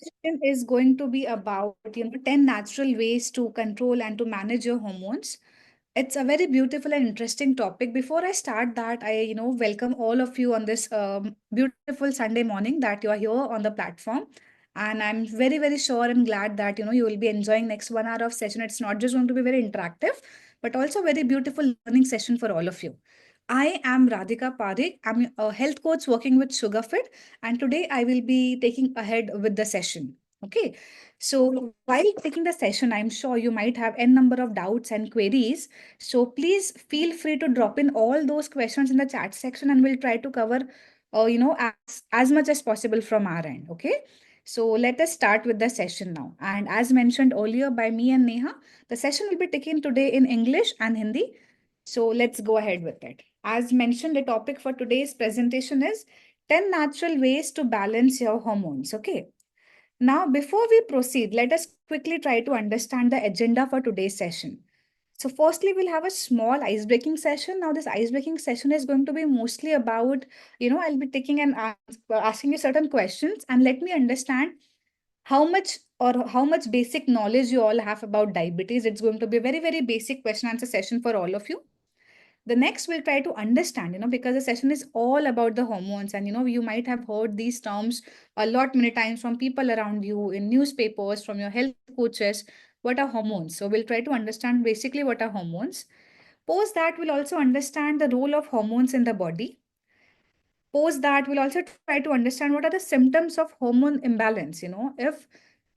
session is going to be about 10 natural ways to control and to manage your hormones. It's a very beautiful and interesting topic. Before I start that, I welcome all of you on this beautiful Sunday morning that you are here on the platform. And I'm very sure and glad that you will be enjoying next 1 hour of session. It's not just going to be very interactive, but also very beautiful learning session for all of you. I am Radhika Parekh. I'm a health coach working with SugarFit, and today I will be taking ahead with the session. Okay. So while taking the session, I'm sure you might have n number of doubts and queries. So please feel free to drop in all those questions in the chat section, and we'll try to cover, as much as possible from our end. Okay. So let us start with the session now. And as mentioned earlier by me and Neha, the session will be taken today in English and Hindi. So let's go ahead with it. As mentioned, the topic for today's presentation is 10 natural ways to balance your hormones. Okay. Now, before we proceed, let us quickly try to understand the agenda for today's session. So, firstly, we'll have a small ice-breaking session. Now, this ice-breaking session is going to be mostly about, I'll be taking and asking you certain questions, and let me understand how much basic knowledge you all have about diabetes. It's going to be a very basic question answer session for all of you. The next we'll try to understand, because the session is all about the hormones, and you might have heard these terms a lot many times from people around you in newspapers, from your health coaches. What are hormones? So we'll try to understand basically what are hormones. Post that, we'll also understand the role of hormones in the body. Post that, we'll also try to understand what are the symptoms of hormone imbalance. If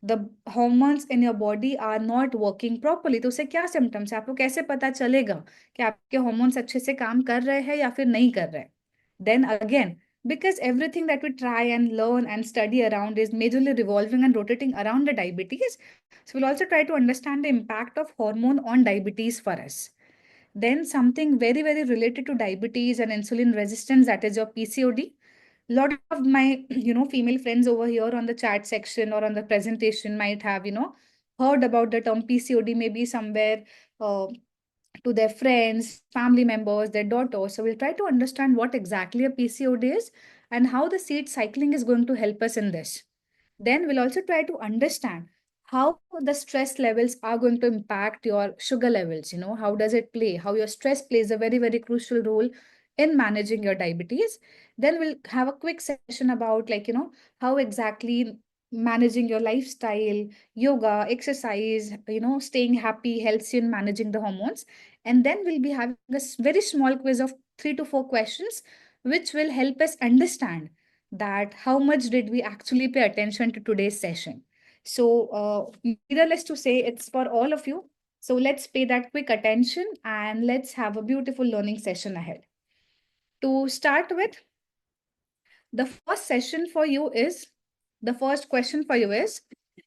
the hormones in your body are not working properly, तो उसे क्या symptoms है, आपको कैसे पता चलेगा कि आपके hormones अच्छे से काम कर रहे हैं या फिर नहीं कर रहे? Then again, because everything that we try and learn and study around is majorly revolving and rotating around the diabetes, so we'll also try to understand the impact of hormone on diabetes for us. Then something very related to diabetes and insulin resistance, that is your PCOD. Lot of my female friends over here on the chat section or on the presentation might have heard about the term PCOD, maybe somewhere to their friends, family members, their daughters. So we'll try to understand what exactly a PCOD is and how the seed cycling is going to help us in this. Then we'll also try to understand how the stress levels are going to impact your sugar levels. How does it play? How your stress plays a very crucial role in managing your diabetes. Then we'll have a quick session about, how exactly managing your lifestyle, yoga, exercise, staying happy, healthy, and managing the hormones. And then we'll be having a very small quiz of 3 to 4 questions, which will help us understand that how much did we actually pay attention to today's session. So, needless to say, it's for all of you. So let's pay that quick attention and let's have a beautiful learning session ahead. To start with, the first session for you is, the first question for you is,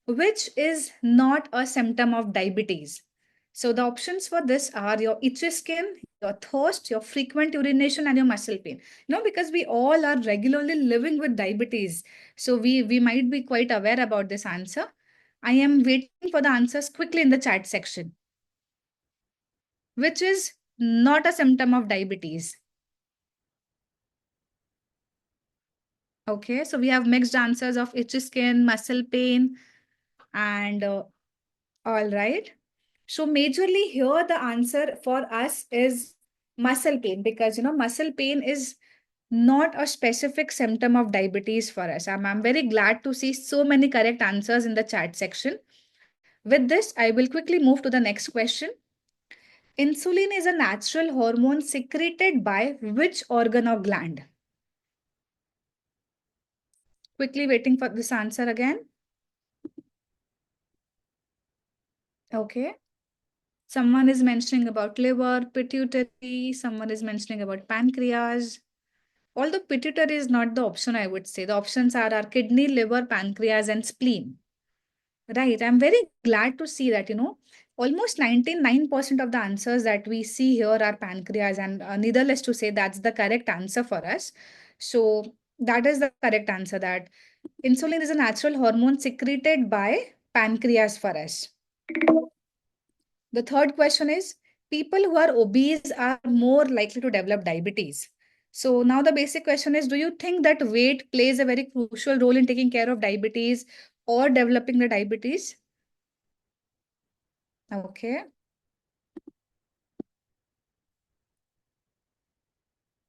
which is not a symptom of diabetes? So the options for this are your itchy skin, your thirst, your frequent urination, and your muscle pain. Because we all are regularly living with diabetes. So we might be quite aware about this answer. I am waiting for the answers quickly in the chat section. Which is not a symptom of diabetes? Okay, so we have mixed answers of itchy skin, muscle pain, and all right. So majorly here the answer for us is muscle pain, because muscle pain is not a specific symptom of diabetes for us. I'm very glad to see so many correct answers in the chat section. With this, I will quickly move to the next question. Insulin is a natural hormone secreted by which organ or gland? Quickly waiting for this answer again. Okay. Someone is mentioning about liver, pituitary, someone is mentioning about pancreas. Although pituitary is not the option, I would say. The options are our kidney, liver, pancreas, and spleen. Right. I'm very glad to see that, almost 99% of the answers that we see here are pancreas, and needless to say, that's the correct answer for us. So that is the correct answer, that insulin is a natural hormone secreted by pancreas for us. The third question is, people who are obese are more likely to develop diabetes. So now the basic question is, do you think that weight plays a very crucial role in taking care of diabetes, or developing the diabetes? Okay.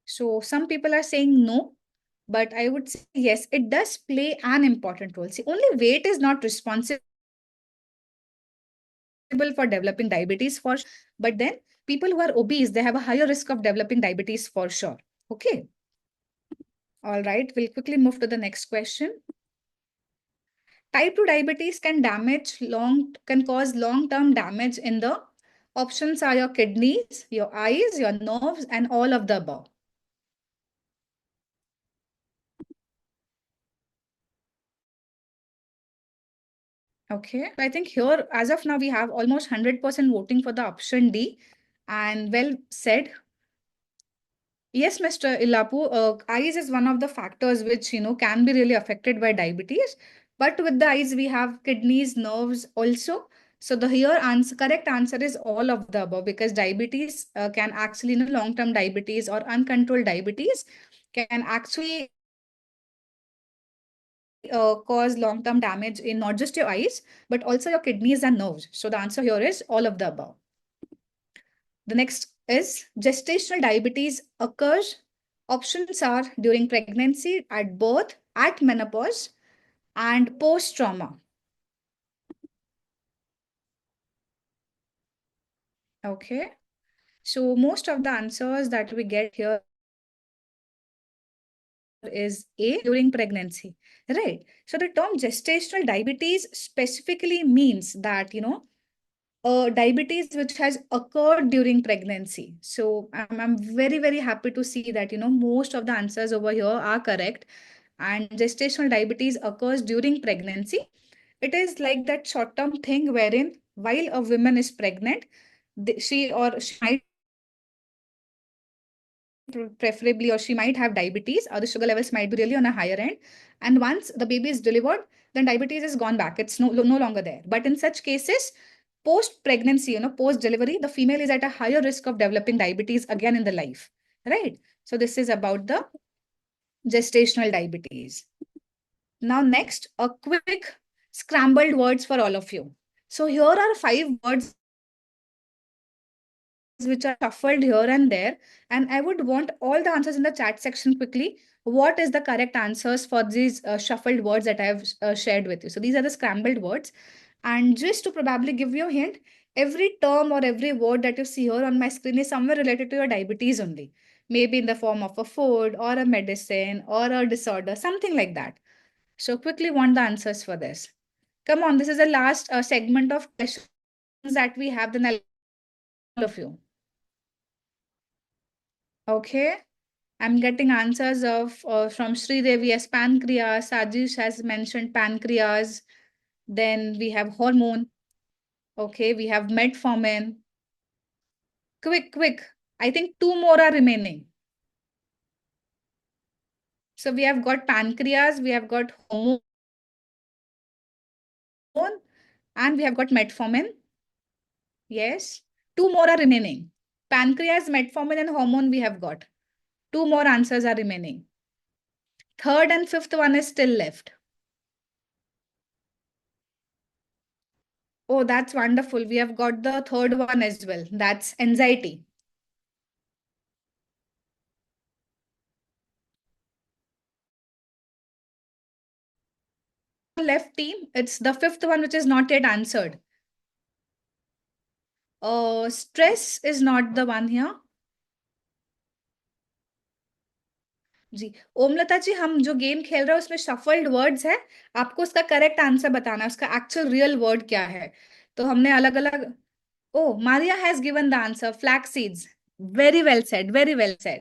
So some people are saying no, but I would say yes, it does play an important role. See, only weight is not responsible for developing diabetes for sure. But then people who are obese, they have a higher risk of developing diabetes for sure. Okay. All right. We'll quickly move to the next question. Type 2 diabetes can cause long-term damage in the options are your kidneys, your eyes, your nerves, and all of the above. Okay. I think here, as of now, we have almost 100% voting for the option D. And well said. Yes, Mr. Ilapu, eyes is one of the factors which, can be really affected by diabetes. But with the eyes, we have kidneys, nerves also. So the correct answer is all of the above because diabetes can actually, long-term diabetes or uncontrolled diabetes can actually cause long-term damage in not just your eyes, but also your kidneys and nerves. So the answer here is all of the above. The next is gestational diabetes occurs. Options are during pregnancy, at birth, at menopause, and post-trauma. Okay. So most of the answers that we get here is A, during pregnancy, right? So the term gestational diabetes specifically means that, diabetes which has occurred during pregnancy. So I'm very, very happy to see that, most of the answers over here are correct. And gestational diabetes occurs during pregnancy. It is like that short-term thing wherein while a woman is pregnant, she might preferably or she might have diabetes or the sugar levels might be really on a higher end. And once the baby is delivered, then diabetes is gone back. It's no longer there. But in such cases, post pregnancy, post delivery, the female is at a higher risk of developing diabetes again in the life, right? So this is about the gestational diabetes. Now next, a quick scrambled words for all of you. So here are 5 words which are shuffled here and there. And I would want all the answers in the chat section quickly. What is the correct answers for these shuffled words that I have shared with you? So these are the scrambled words. And just to probably give you a hint, every term or every word that you see here on my screen is somewhere related to your diabetes only. Maybe in the form of a food or a medicine or a disorder, something like that. So quickly want the answers for this. Come on, this is the last segment of questions that we have. Then I'll all of you. Okay. I'm getting answers of from Sridevi as pancreas. Sajish has mentioned pancreas. Then we have hormone. Okay, we have metformin. Quick, quick. I think 2 more are remaining. So we have got pancreas, we have got hormone, and we have got metformin. Yes. 2 more are remaining. Pancreas, metformin, and hormone we have got. 2 more answers are remaining. Third and fifth one is still left. Oh, that's wonderful. We have got the third one as well. That's anxiety. Left team, it's the fifth one which is not yet answered. Stress is not the one here. जी ओमलता जी, हम जो game खेल रहे हैं उसमें shuffled words है, आपको उसका correct answer बताना है, उसका एक्चुअल रियल वर्ड क्या है. तो हमने अलग अलग. Oh, Maria has given the answer, flax seeds. Very well said, very well said.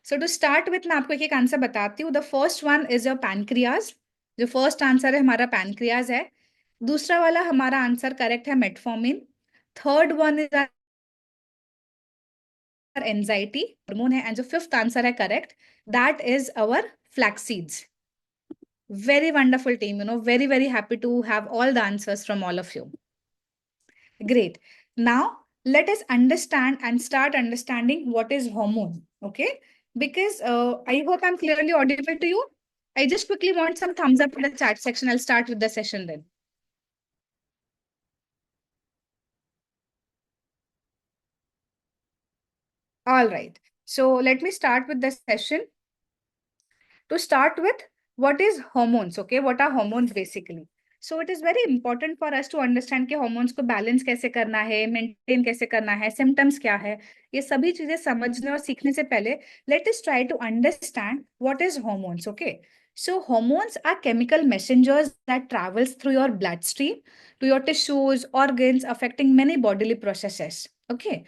So to start with मैं आपको एक एक आंसर बताती हूँ. The first one is your pancreas. जो फर्स्ट आंसर है हमारा पैनक्रियाज है. दूसरा वाला हमारा आंसर करेक्ट है metformin. Third one is anxiety hormone है. एंड जो फिफ्थ आंसर है correct, that is our flaxseeds. Very wonderful team, very, very happy to have all the answers from all of you. Great. Now, let us understand and start understanding what is hormone, okay? Because I hope I'm clearly audible to you. I just quickly want some thumbs up in the chat section. I'll start with the session then. All right. So let me start with the session. To start with, what is hormones? Okay, what are hormones basically? So it is very important for us to understand कि hormones को balance कैसे करना है, maintain कैसे करना है, symptoms क्या है, ये सभी चीजें समझने और सीखने से पहले let us try to understand what is hormones. Okay, so hormones are chemical messengers that travels through your bloodstream to your tissues, organs, affecting many bodily processes. Okay.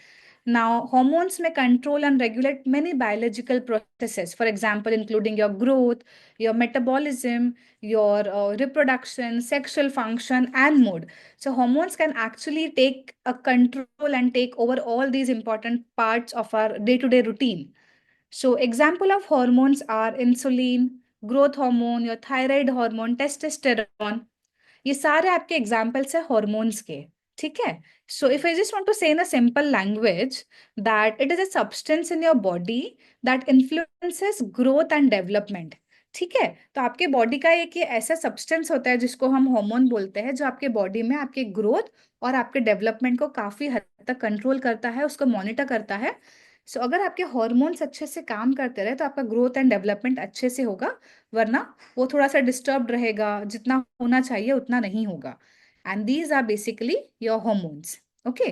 Now, hormones may control and regulate many biological processes, for example, including your growth, your metabolism, your reproduction, sexual function, and mood. So, hormones can actually take a control and take over all these important parts of our day to day routine. So, example of hormones are insulin, growth hormone, your thyroid hormone, testosterone. ये सारे आपके examples है hormones के. ठीक है. So if I just want to say in a simple language that it is a substance in your body that influences growth and development. ठीक है. तो आपके बॉडी का एक ये ऐसा सब्सटेंस होता है जिसको हम हार्मोन बोलते हैं, जो आपके बॉडी में आपके ग्रोथ और आपके डेवलपमेंट को काफी हद तक कंट्रोल करता है, उसको मॉनिटर करता है. सो अगर आपके हॉर्मोन्स अच्छे से काम करते रहे तो आपका ग्रोथ एंड डेवलपमेंट अच्छे से होगा, वरना वो थोड़ा सा डिस्टर्ब रहेगा, जितना होना चाहिए उतना नहीं होगा. And these are basically your hormones. Okay.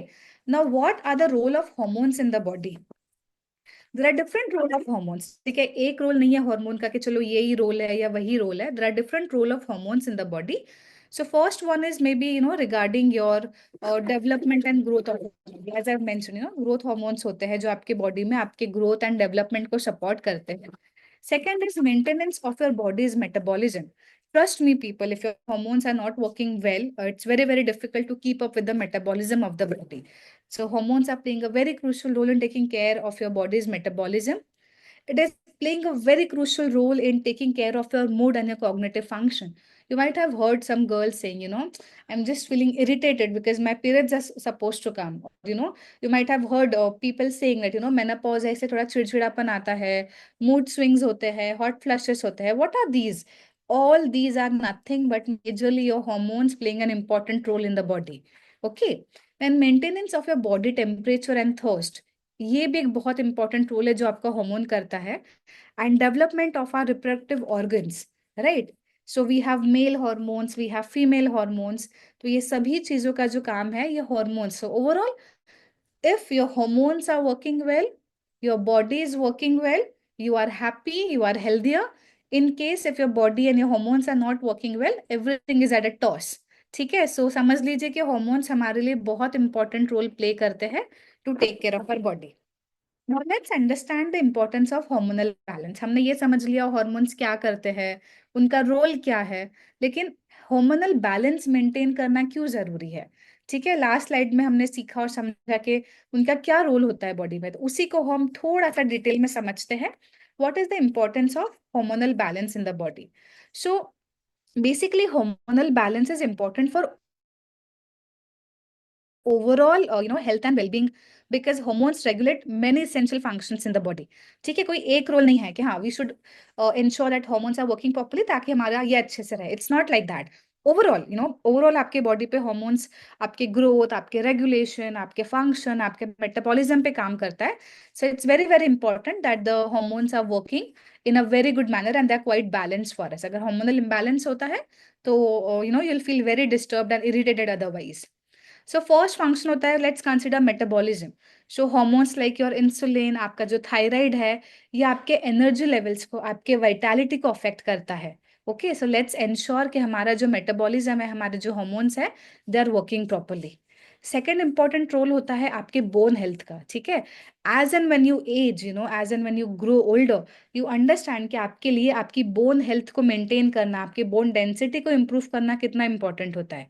Now what are the role of hormones in the body? There are different role of hormones. ठीक है, एक रोल नहीं है हार्मोन का कि चलो यही रोल है या वही रोल है. There are different role of hormones in the body. So first one is maybe regarding your development and growth of body. As I've mentioned, growth hormones होते हैं जो आपके बॉडी में आपके growth and development को support करते हैं. Second is maintenance of your body's metabolism. Trust me, people, if your hormones are not working well, it's very, very difficult to keep up with the metabolism of the body. So, hormones are playing a very crucial role in taking care of your body's metabolism. It is playing a very crucial role in taking care of your mood and your cognitive function. You might have heard some girls saying, I'm just feeling irritated because my periods are supposed to come. You might have heard people saying that, menopause है, इससे थोड़ा चिड़चिड़ापन आता है, mood swings होते हैं, hot flushes होते हैं. What are these? All these are nothing but majorly your hormones playing an important role in the body. Okay. Then maintenance of your body temperature and thirst. ये भी एक बहुत important role है जो आपका hormone करता है. And development of our reproductive organs, right. So we have male hormones, we have female hormones. तो ये सभी चीजों का जो काम है ये hormones. So overall, if your hormones are working well, your body is working well, you are happy, you are healthier. In case if your body and your hormones are not working well, everything is at a toss. ठीक है. सो समझ लीजिए कि hormones हमारे लिए बहुत important role play करते हैं to take care of our body. Now let's understand the importance of hormonal balance. हमने ये समझ लिया हॉर्मोन्स क्या करते हैं, उनका रोल क्या है, लेकिन hormonal balance मेंटेन करना क्यों जरूरी है? ठीक है. लास्ट स्लाइड में हमने सीखा और समझा कि उनका क्या रोल होता है बॉडी में, तो उसी को हम थोड़ा सा डिटेल में समझते हैं. What is the importance of hormonal balance in the body? So basically hormonal balance is important for overall health and well-being, because hormones regulate many essential functions in the body. ठीक है. कोई एक role नहीं है कि हाँ we should ensure that hormones are working properly ताकि हमारा ये अच्छे से रहे. It's not like that. Overall overall आपके बॉडी पे हॉर्मोन्स आपके ग्रोथ, आपके रेगुलेशन, आपके फंक्शन, आपके मेटाबॉलिज्म पे काम करता है. So it's very very important that the hormones are working in a very good manner and they are quite balance for us. अगर हार्मोनल इम्बैलेंस होता है तो you will feel very disturbed and irritated otherwise. So first function होता है, let's consider metabolism. So hormones like your insulin, आपका जो thyroid है, ये आपके एनर्जी लेवल्स को, आपके वाइटैलिटी को अफेक्ट करता है. ओके. सो लेट्स एंश्योर कि हमारा जो मेटाबॉलिज्म है, हमारे जो हॉर्मोन्स है, they are working properly. Second important role होता है आपके बोन हेल्थ का. ठीक है. As and when you age, as and when you grow older, you understand कि आपके लिए आपकी बोन हेल्थ को मेंटेन करना, आपकी बोन डेंसिटी को इम्प्रूव करना कितना इंपॉर्टेंट होता है.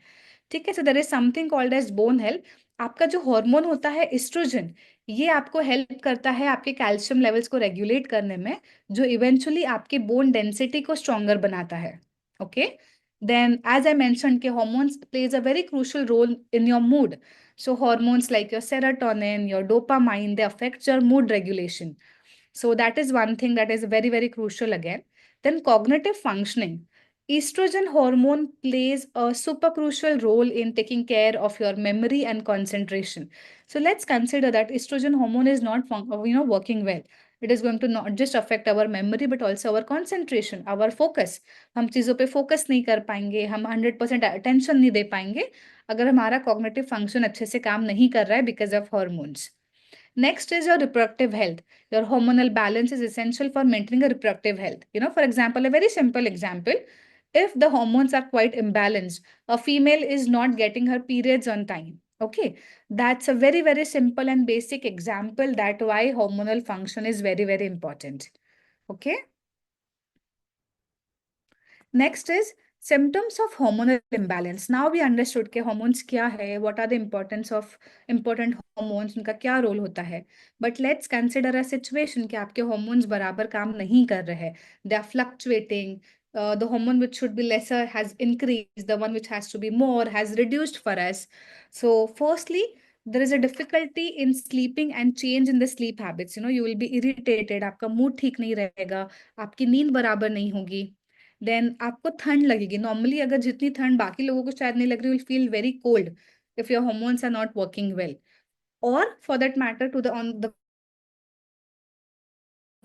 ठीक है. So there is something called as bone health. आपका जो हार्मोन होता है एस्ट्रोजन, ये आपको हेल्प करता है आपके कैल्शियम लेवल्स को रेगुलेट करने में, जो इवेंचुअली आपके बोन डेंसिटी को स्ट्रॉन्गर बनाता है. Okay. Then as I mention के hormones plays a very crucial role in your mood. So hormones like your serotonin, your dopamine, they affect your mood regulation. So that is one thing that is very, very crucial again. Then cognitive functioning. Estrogen hormone plays a super crucial role in taking care of your memory and concentration. So let's consider that estrogen hormone is not working well. It is going to not just affect our memory but also our concentration, our focus. हम चीज़ों पे focus नहीं कर पाएंगे, हम 100% attention नहीं दे पाएंगे अगर हमारा कॉग्निटिव फंक्शन अच्छे से काम नहीं कर रहा है because of hormones. Next is your reproductive health. Your hormonal balance is essential for maintaining a reproductive health. For example, a very simple example, if the hormones are quite imbalanced, a female is not getting her periods on time. Okay, that's a very, very simple and basic example that why hormonal function is very, very important. Okay. Next is symptoms of hormonal imbalance. Now we understood कि hormones क्या है, what are the importance of important hormones, उनका क्या role होता है. But let's consider a situation कि आपके hormones बराबर काम नहीं कर रहे हैं. They are fluctuating. The hormone which should be lesser has increased. The one which has to be more has reduced for us. So firstly, there is a difficulty in sleeping and change in the sleep habits. You will be irritated. आपका mood ठीक नहीं रहेगा. आपकी नींद बराबर नहीं होगी. Then आपको ठंड लगेगी. नॉर्मली अगर जितनी ठंड बाकी लोगों को शायद नहीं लग रही, will feel very cold if your hormones are not working well. और for that matter to the on the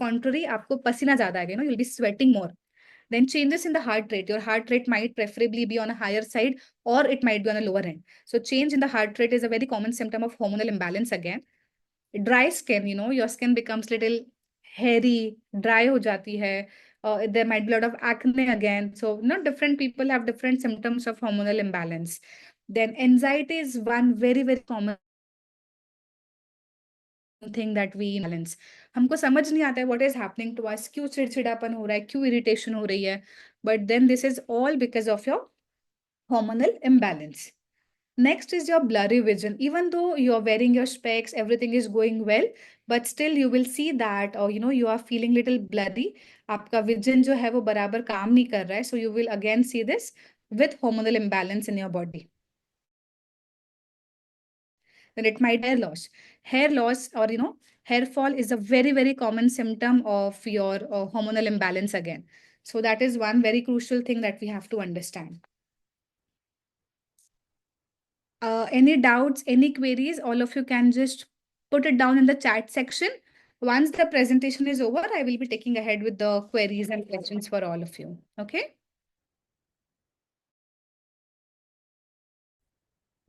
contrary, आपको पसीना ज्यादा आएगा, you'll be sweating more. Then changes in the heart rate. Your heart rate might preferably be on a higher side or it might be on a lower end. So change in the heart rate is a very common symptom of hormonal imbalance again. Dry skin, your skin becomes little hairy, dry ho jati hai. There might be a lot of acne again. So different people have different symptoms of hormonal imbalance. Then anxiety is one very, very common thing that we balance. हमको समझ नहीं आता है what is happening to us, क्यों चिड़चिड़ापन हो रहा है, क्यों इरिटेशन हो रही है. But then this is all because of your hormonal imbalance. Next is your blurry vision. Even though you're wearing your specs, everything is going well, but still you will see that, or you are feeling little blurry. आपका vision जो है वो बराबर काम नहीं कर रहा है. So you will again see this with hormonal imbalance in your body. Then it might be hair loss. Hair loss or hair fall is a very, very common symptom of your hormonal imbalance again. So that is one very crucial thing that we have to understand. Any doubts, any queries, all of you can just put it down in the chat section. Once the presentation is over, I will be taking ahead with the queries and questions for all of you. Okay.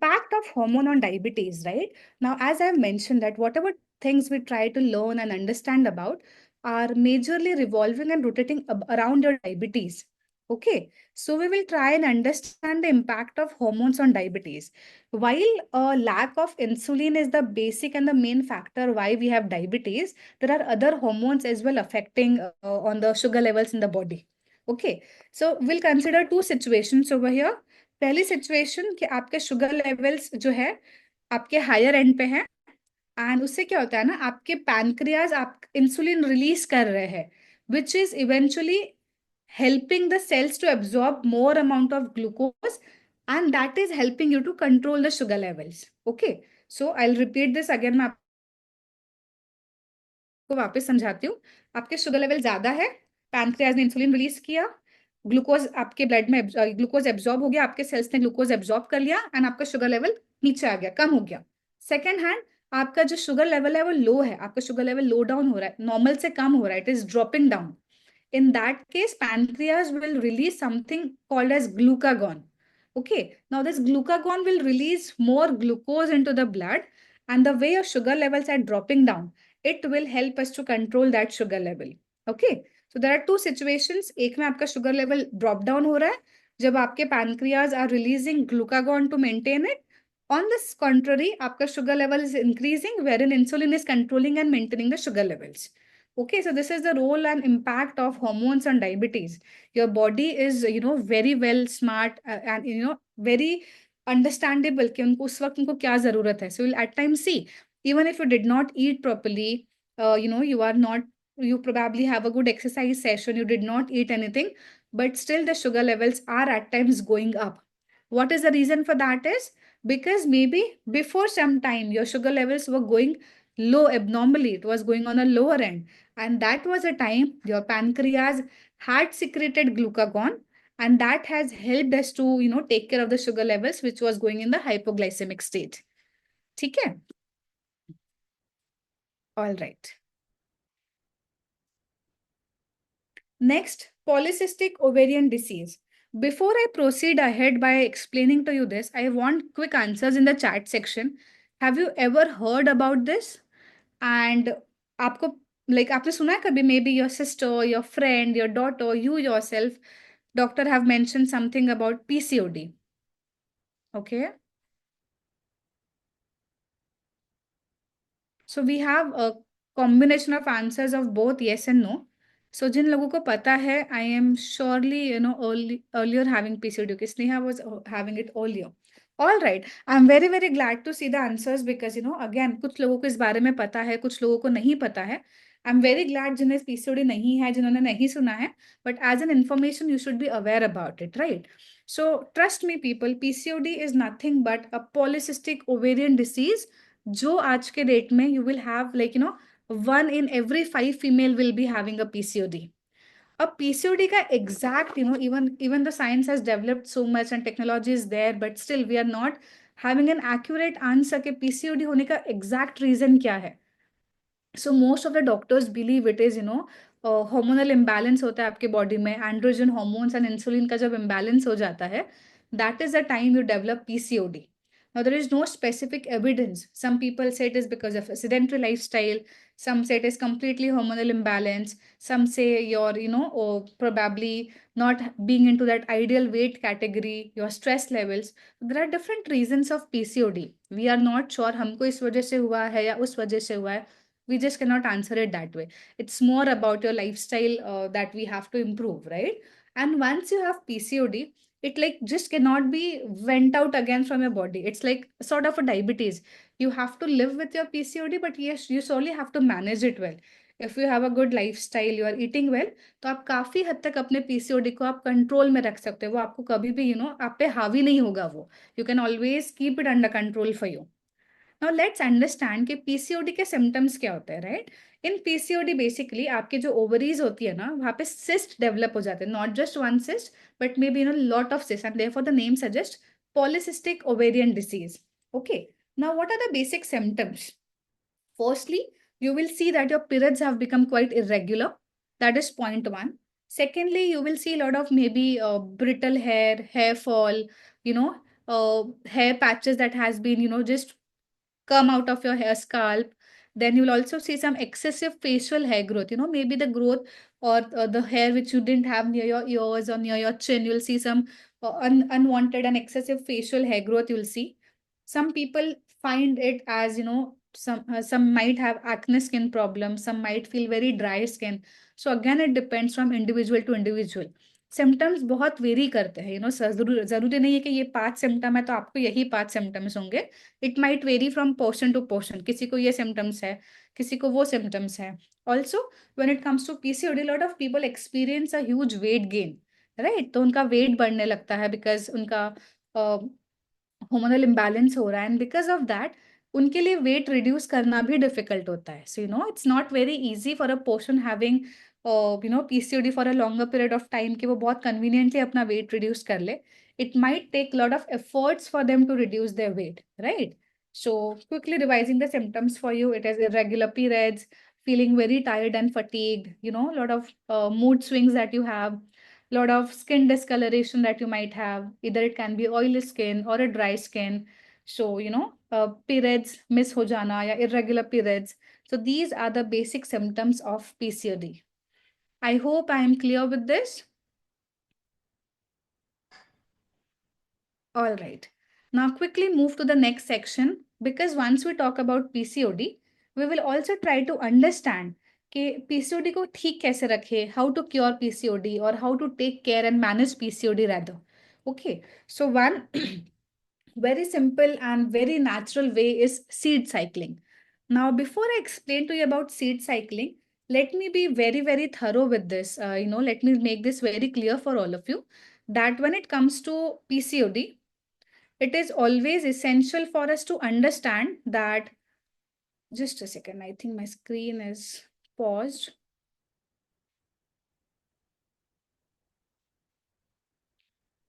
Impact of hormone on diabetes, right? Now, as I've mentioned that whatever things we try to learn and understand about are majorly revolving and rotating around your diabetes. Okay, so we will try and understand the impact of hormones on diabetes. While a lack of insulin is the basic and the main factor why we have diabetes, there are other hormones as well affecting on the sugar levels in the body. Okay, so we'll consider two situations over here. पहली situation कि आपके sugar levels जो है आपके higher and पे हैं and उससे क्या होता है ना, आपके पैनक्रियाज आप इंसुलिन रिलीज कर रहे हैं which is eventually helping the cells to absorb more amount of glucose and that is helping you to control the sugar levels. Okay, so I'll repeat this again. मैं आपको वापस समझाती हूँ. आपके शुगर लेवल ज्यादा है, पैनक्रियाज ने insulin release किया, ग्लूकोज आपके ब्लड में ग्लूकोज एब्जॉर्ब हो गया, आपके सेल्स ने ग्लूकोज एब्जॉर्ब कर लिया एंड आपका शुगर लेवल नीचे आ गया, कम हो गया. सेकेंड हैंड आपका जो शुगर लेवल है वो लो है, आपका शुगर लेवल लो डाउन हो रहा है, नॉर्मल से कम हो रहा है, it is dropping down. In that case, pancreas will release something called as glucagon. Okay, now this glucagon will release more glucose into the blood, and the way your sugar levels are dropping down, it will help us to control that sugar level. Okay, so there are two situations. एक में आपका sugar level drop down हो रहा है जब आपके pancreas are releasing glucagon to maintain it. On this contrary, आपका sugar level is increasing, wherein insulin is controlling and maintaining the sugar levels. Okay, so this is the role and impact of hormones on diabetes. Your body is, very well smart and, very understandable कि उनको उस वक्त उनको क्या जरूरत है. So you'll at times see, even if you did not eat properly, you are not, you probably have a good exercise session, you did not eat anything, but still the sugar levels are at times going up. What is the reason for that is because maybe before some time your sugar levels were going low abnormally, it was going on a lower end, and that was a time your pancreas had secreted glucagon, and that has helped us to take care of the sugar levels which was going in the hypoglycemic state. ठीक है? All right. Next, polycystic ovarian disease. Before I proceed ahead by explaining to you this, I want quick answers in the chat section. Have you ever heard about this? And आपको like आपने सुना है कभी, maybe your sister, your friend, your daughter, you yourself, doctor have mentioned something about PCOD. Okay. So we have a combination of answers of both yes and no. So जिन लोगों को पता है, I am surely earlier having PCOD. Okay, Sneha was having it earlier. All right, I'm very very glad to see the answers because again कुछ लोगों को इस बारे में पता है, कुछ लोगों को नहीं पता है. I'm very glad जिन्हें PCOD नहीं है, जिन्होंने नहीं सुना है. But as an information, you should be aware about it, right? So trust me, people, PCOD is nothing but a polycystic ovarian disease जो आज के डेट में you will have like 1 in every 5 female will be having a PCOD. अब PCOD का exact even the science has developed so much and technology is there, but still we are not having an accurate answer कि PCOD होने का exact reason क्या है. So most of the doctors believe it is hormonal imbalance होता है आपके body में, androgen hormones and insulin का जब imbalance हो जाता है, that is the time you develop PCOD. Now there is no specific evidence. Some people say it is because of a sedentary lifestyle, some say it is completely hormonal imbalance, some say you're probably not being into that ideal weight category, your stress levels. There are different reasons of PCOD. We are not sure हमको इस वजह से हुआ है या उस वजह से हुआ है. We just cannot answer it that way. It's more about your lifestyle that we have to improve, right? And once you have PCOD, it like just cannot be went out again from your body. It's like sort of a diabetes. You have to live with your PCOD, but yes, you solely have to manage it well. If you have a good lifestyle, you are eating well, तो आप काफी हद तक अपने PCOD को आप control में रख सकते हो. वो आपको कभी भी आप पे हावी नहीं होगा वो. You can always keep it under control for you. Now let's understand कि पीसीओडी के सिम्टम्स क्या होते हैं, राइट? इन पीसीओडी बेसिकली आपके जो ओवरीज होती है ना, वहाँ पे सिस्ट डेवलप हो जाते हैं. Not just one cyst, but may be lot of cyst, and therefore the name suggest polycystic ovarian disease. Okay, now what are the basic symptoms? Firstly, you will see that your periods have become quite irregular. That is point one. Secondly, you will see a lot of maybe brittle hair, hair fall, hair patches that has been, just come out of your hair scalp. Then you'll also see some excessive facial hair growth, maybe the growth or the hair which you didn't have near your ears or near your chin. You'll see some unwanted and excessive facial hair growth. You'll see some people find it as some might have acne skin problems, some might feel very dry skin. So again, it depends from individual to individual. Symptoms बहुत very करते हैं. जरूरी नहीं है कि ये 5 symptom है तो आपको यही 5 सिम्टम्स होंगे. It might vary from person to person. किसी को ये सिम्टम्स है, किसी को वो सिम्टम्स है. Also when it comes to PCOD, lot of people experience a huge weight gain, right? तो उनका वेट बढ़ने लगता है बिकॉज उनका hormonal imbalance हो रहा है, एंड बिकॉज ऑफ दैट उनके लिए वेट रिड्यूस करना भी डिफिकल्ट होता है. So it's not very easy for a person having PCOD for a longer period of time कि वो बहुत कन्वीनियंटली अपना वेट रिड्यूस कर ले. It might take lot of efforts for them to reduce their weight, right? So quickly revising the symptoms for you, it is irregular periods, feeling very tired and fatigued, a lot of mood swings that you have, lot of skin discoloration that you might have. Either it can be oily skin or a dry skin. So, periods miss ho jana ya irregular periods. So these are the basic symptoms of PCOD. I hope I am clear with this. All right. Now quickly move to the next section, because once we talk about PCOD, we will also try to understand कि PCOD को ठीक कैसे रखे, how to cure PCOD or how to take care and manage PCOD rather. Okay, so one very simple and very natural way is seed cycling. Now, before I explain to you about seed cycling, let me be very, very thorough with this. Let me make this very clear for all of you that when it comes to PCOD, it is always essential for us to understand that. Just a second, I think my screen is paused.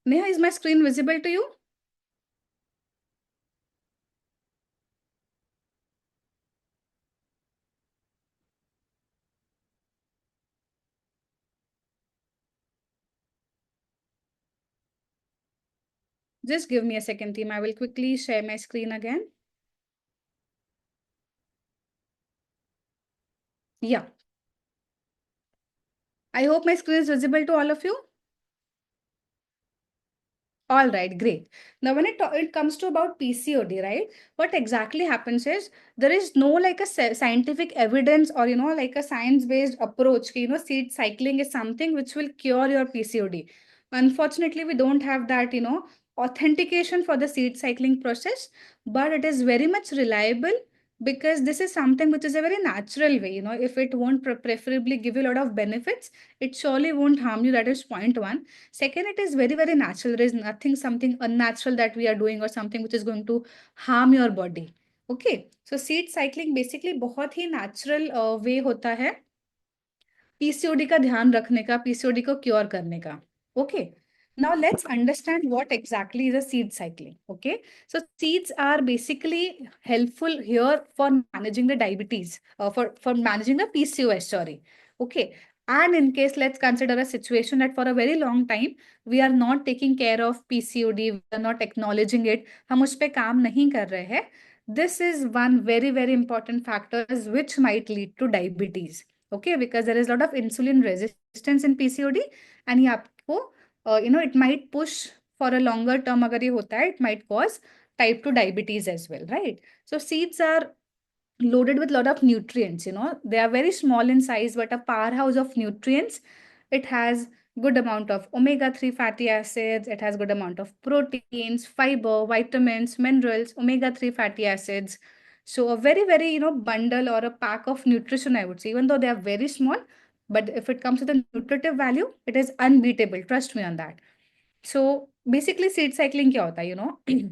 Neha, is my screen visible to you? Just give me a second, team. I will quickly share my screen again. Yeah, I hope my screen is visible to all of you. All right, great. Now, when it comes to about PCOD, right? What exactly happens is there is no like a scientific evidence or like a science-based approach. Seed cycling is something which will cure your PCOD. Unfortunately, we don't have that authentication for the seed cycling process, but it is very much reliable because this is something which is a very natural way. If it won't preferably give you a lot of benefits, it surely won't harm you. That is point one. Second, it is very, very natural. There is nothing something unnatural that we are doing or something which is going to harm your body. Okay. So seed cycling basically बहुत ही natural way होता है PCOD का ध्यान रखने का, PCOD को cure करने का. Okay. Now let's understand what exactly is a seed cycling. Okay. So seeds are basically helpful here for managing the diabetes, for managing the PCOS, sorry. Okay. And in case let's consider a situation that for a very long time we are not taking care of PCOD, we are not acknowledging it, हम उस पे काम नहीं कर रहे हैं. This is one very, very important factors which might lead to diabetes. Okay, because there is a lot of insulin resistance in PCOD, and ये आपको it might push for a longer term. अगर ये होता है, it might cause type 2 diabetes as well, right? So seeds are loaded with a lot of nutrients. They are very small in size but a powerhouse of nutrients. It has good amount of omega 3 fatty acids, it has good amount of proteins, fiber, vitamins, minerals, omega 3 fatty acids. So a very, very bundle or a pack of nutrition, I would say, even though they are very small, but if it comes to the nutritive value, it is unbeatable, trust me on that. So basically seed cycling kya hota hai?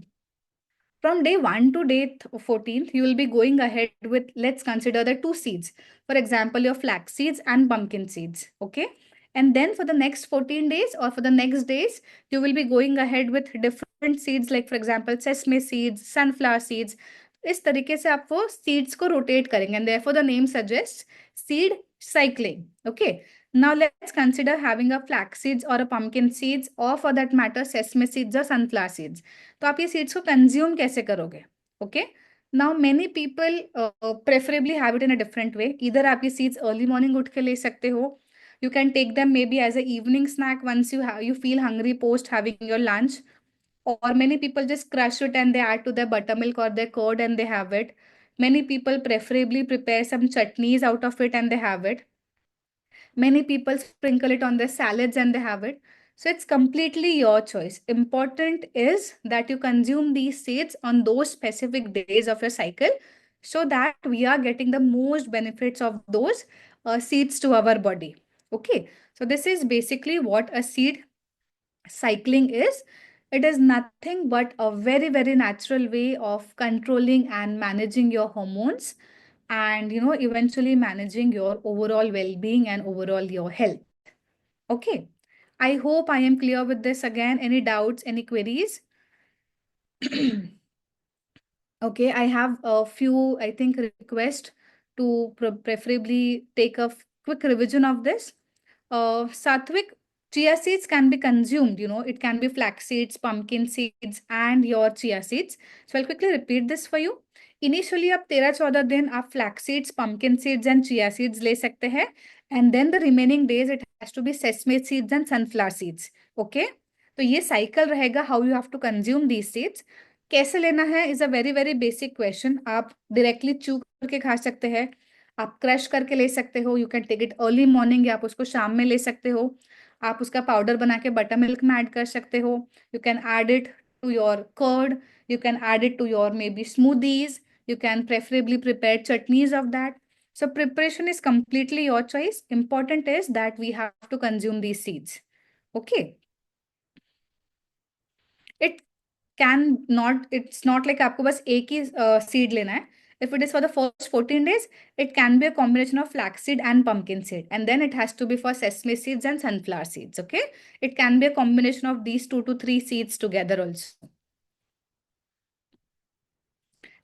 From day 1 to day 14th, you will be going ahead with, let's consider the two seeds. For example, your flax seeds and pumpkin seeds. Okay. And then for the next 14 days or for the next days, you will be going ahead with different seeds, like for example, sesame seeds, sunflower seeds. इस तरीके से आप वो seeds को rotate करेंगे, and therefore the name suggests seed cycling. Okay. Now let's consider having a flax seeds or a pumpkin seeds, or for that matter, sesame seeds or sunflower seeds. तो आप ये सीड्स को consume कैसे करोगे? Okay. Now many people preferably have it in a different way. इधर आप ये seeds early morning उठ के ले सकते हो. You can take them may be as a evening snack once you feel hungry post having your lunch. Or many people just crush it and they add to their buttermilk or their curd and they have it. Many people preferably prepare some chutneys out of it and they have it. Many people sprinkle it on their salads and they have it. So it's completely your choice. Important is that you consume these seeds on those specific days of your cycle so that we are getting the most benefits of those seeds to our body. Okay. So this is basically what a seed cycling is. It is nothing but a very, very natural way of controlling and managing your hormones, and eventually managing your overall well-being and overall your health. Okay. I hope I am clear with this. Again, any doubts, any queries? Okay, I have a few, I think, request to preferably take a quick revision of this. Sattvic, chia seeds can be consumed. It can be flax seeds, pumpkin seeds, and your chia seeds. So I'll quickly repeat this for you. Initially, आप 13-14 दिन आप flax seeds, pumpkin seeds, and chia seeds ले सकते हैं. And then the remaining days, it has to be sesame seeds and sunflower seeds. Okay? तो ये cycle रहेगा how you have to consume these seeds. कैसे लेना है is a very, very basic question. आप डायरेक्टली चू करके खा सकते हैं, आप क्रश करके ले सकते हो, you can take it early morning, या आप उसको शाम में ले सकते हो. आप उसका पाउडर बना के बटर मिल्क में ऐड कर सकते हो. You can add it to your curd, you can add it to your may be smoothies, you can preferably prepare chutneys of that. So preparation is completely your choice. Important is that we have to consume these seeds. Okay. It can not, it's not like आपको बस एक ही seed लेना है. If it is for the first 14 days, it can be a combination of flaxseed and pumpkin seed. And then it has to be for sesame seeds and sunflower seeds. Okay. It can be a combination of these 2 to 3 seeds together also.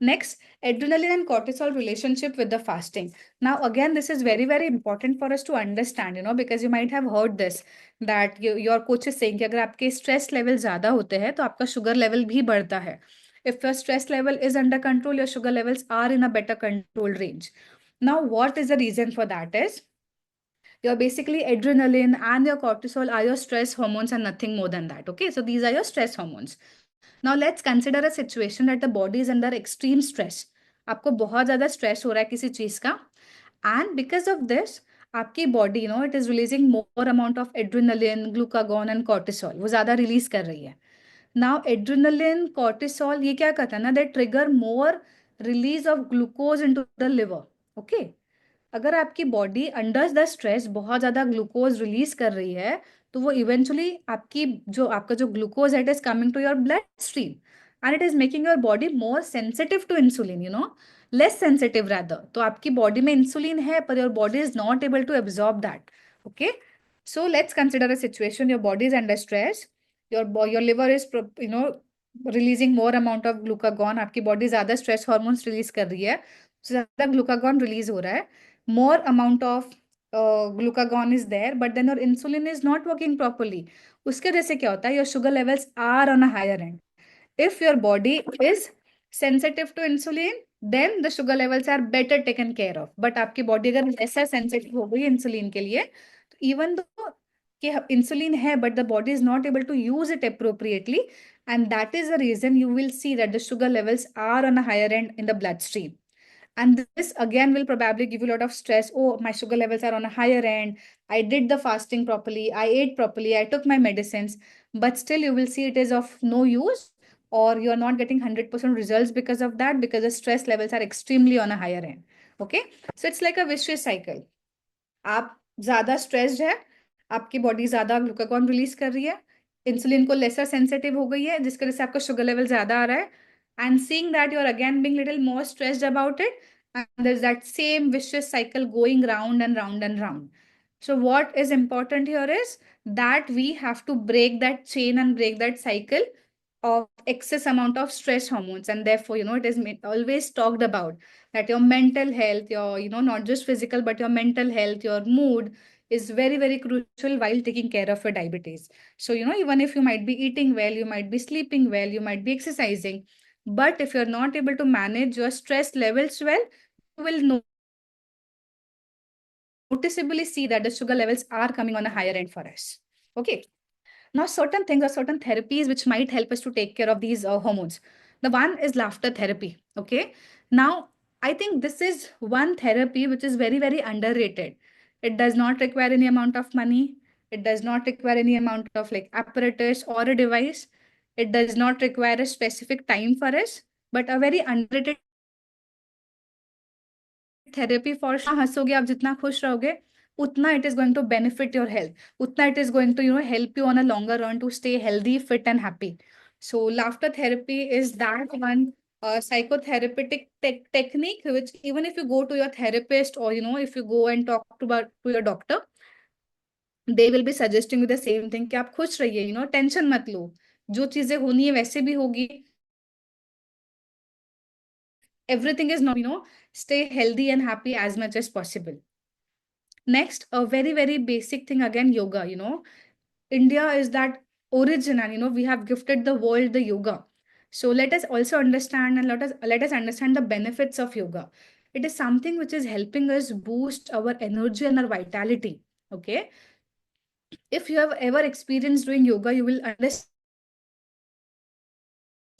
Next, adrenaline and cortisol relationship with the fasting. Now, again, this is very, very important for us to understand, because you might have heard this, that your coach is saying कि अगर आपके stress level ज़्यादा होते हैं तो आपका sugar level भी बढ़ता है. If your stress level is under control, your sugar levels are in a better control range. Now, what is the reason for that is your basically adrenaline and your cortisol are your stress hormones and nothing more than that. Okay, so these are your stress hormones. Now let's consider a situation that the body is under extreme stress. आपको बहुत ज़्यादा stress हो रहा है किसी चीज़ का, and because of this आपकी body it is releasing more amount of adrenaline, glucagon and cortisol. वो ज़्यादा release कर रही है. Now adrenaline, cortisol ये क्या करता है ना, they trigger more release of glucose into the liver. Okay. अगर आपकी बॉडी अंडर द स्ट्रेस बहुत ज्यादा ग्लूकोज रिलीज कर रही है, तो वो इवेंचुअली आपका जो ग्लूकोज है, it is coming to your blood stream and it is making your body more sensitive to insulin, less sensitive rather. तो आपकी बॉडी में इंसुलिन है पर your body is not able to absorb that. Okay, so let's consider a situation, your body is under stress, your liver is releasing more amount of glucagon. आपकी body ज्यादा stress hormones release कर रही है, ज्यादा glucagon release हो रहा है, more amount of glucagon is there, but then your insulin is not working properly. उसके वजह से क्या होता है, your sugar levels are on a higher end. If your body is sensitive to insulin, then the sugar levels are better taken care of. But आपकी body अगर ऐसा sensitive हो गई insulin के लिए, तो even though कि insulin है, but the body is not able to use it appropriately, and that is the reason you will see that the sugar levels are on a higher end in the bloodstream. And this again will probably give you a lot of stress. Oh, my sugar levels are on a higher end. I did the fasting properly. I ate properly. I took my medicines. But still, you will see it is of no use, or you're not getting 100% results because of that, because the stress levels are extremely on a higher end. Okay. So it's like a vicious cycle. आप ज्यादा stressed है, आपकी body ज्यादा glucagon release कर रही है, insulin को laser sensitive हो गई है, जिसकी वजह से आपका शुगर लेवल ज्यादा आ रहा है, and seeing that you are again being little more stressed about it, and there is that same vicious cycle going round and round and round. So what is important here is that we have to break that chain and break that cycle of excess amount of stress hormones. And therefore, it is always talked about that your mental health, your, not just physical, but your mental health, your mood is very, very crucial while taking care of your diabetes. So, even if you might be eating well, you might be sleeping well, you might be exercising, but if you're not able to manage your stress levels well, you will noticeably see that the sugar levels are coming on a higher end for us. Okay. Now, certain things or certain therapies which might help us to take care of these hormones. The one is laughter therapy. Okay. Now, I think this is one therapy which is very, very underrated. It does not require any amount of money. It does not require any amount of like apparatus or a device. It does not require a specific time for us, but a very underrated therapy for हंसोगे आप, जितना खुश रहोगे उतना it is going to benefit your health, उतना it is going to help you on a longer run to stay healthy, fit and happy. So laughter therapy is that one psychotherapeutic technique which even if you go to your therapist, or if you go and talk to your doctor, they will be suggesting you the same thing कि आप खुश रहिए, tension मत लो, जो चीजें होनी है वैसे भी होगी, everything is not, stay healthy and happy as much as possible. Next, a very, very basic thing again, yoga. India is that origin, and we have gifted the world the yoga. So let us also understand, and let us understand the benefits of yoga. It is something which is helping us boost our energy and our vitality. Okay. If you have ever experienced doing yoga, you will understand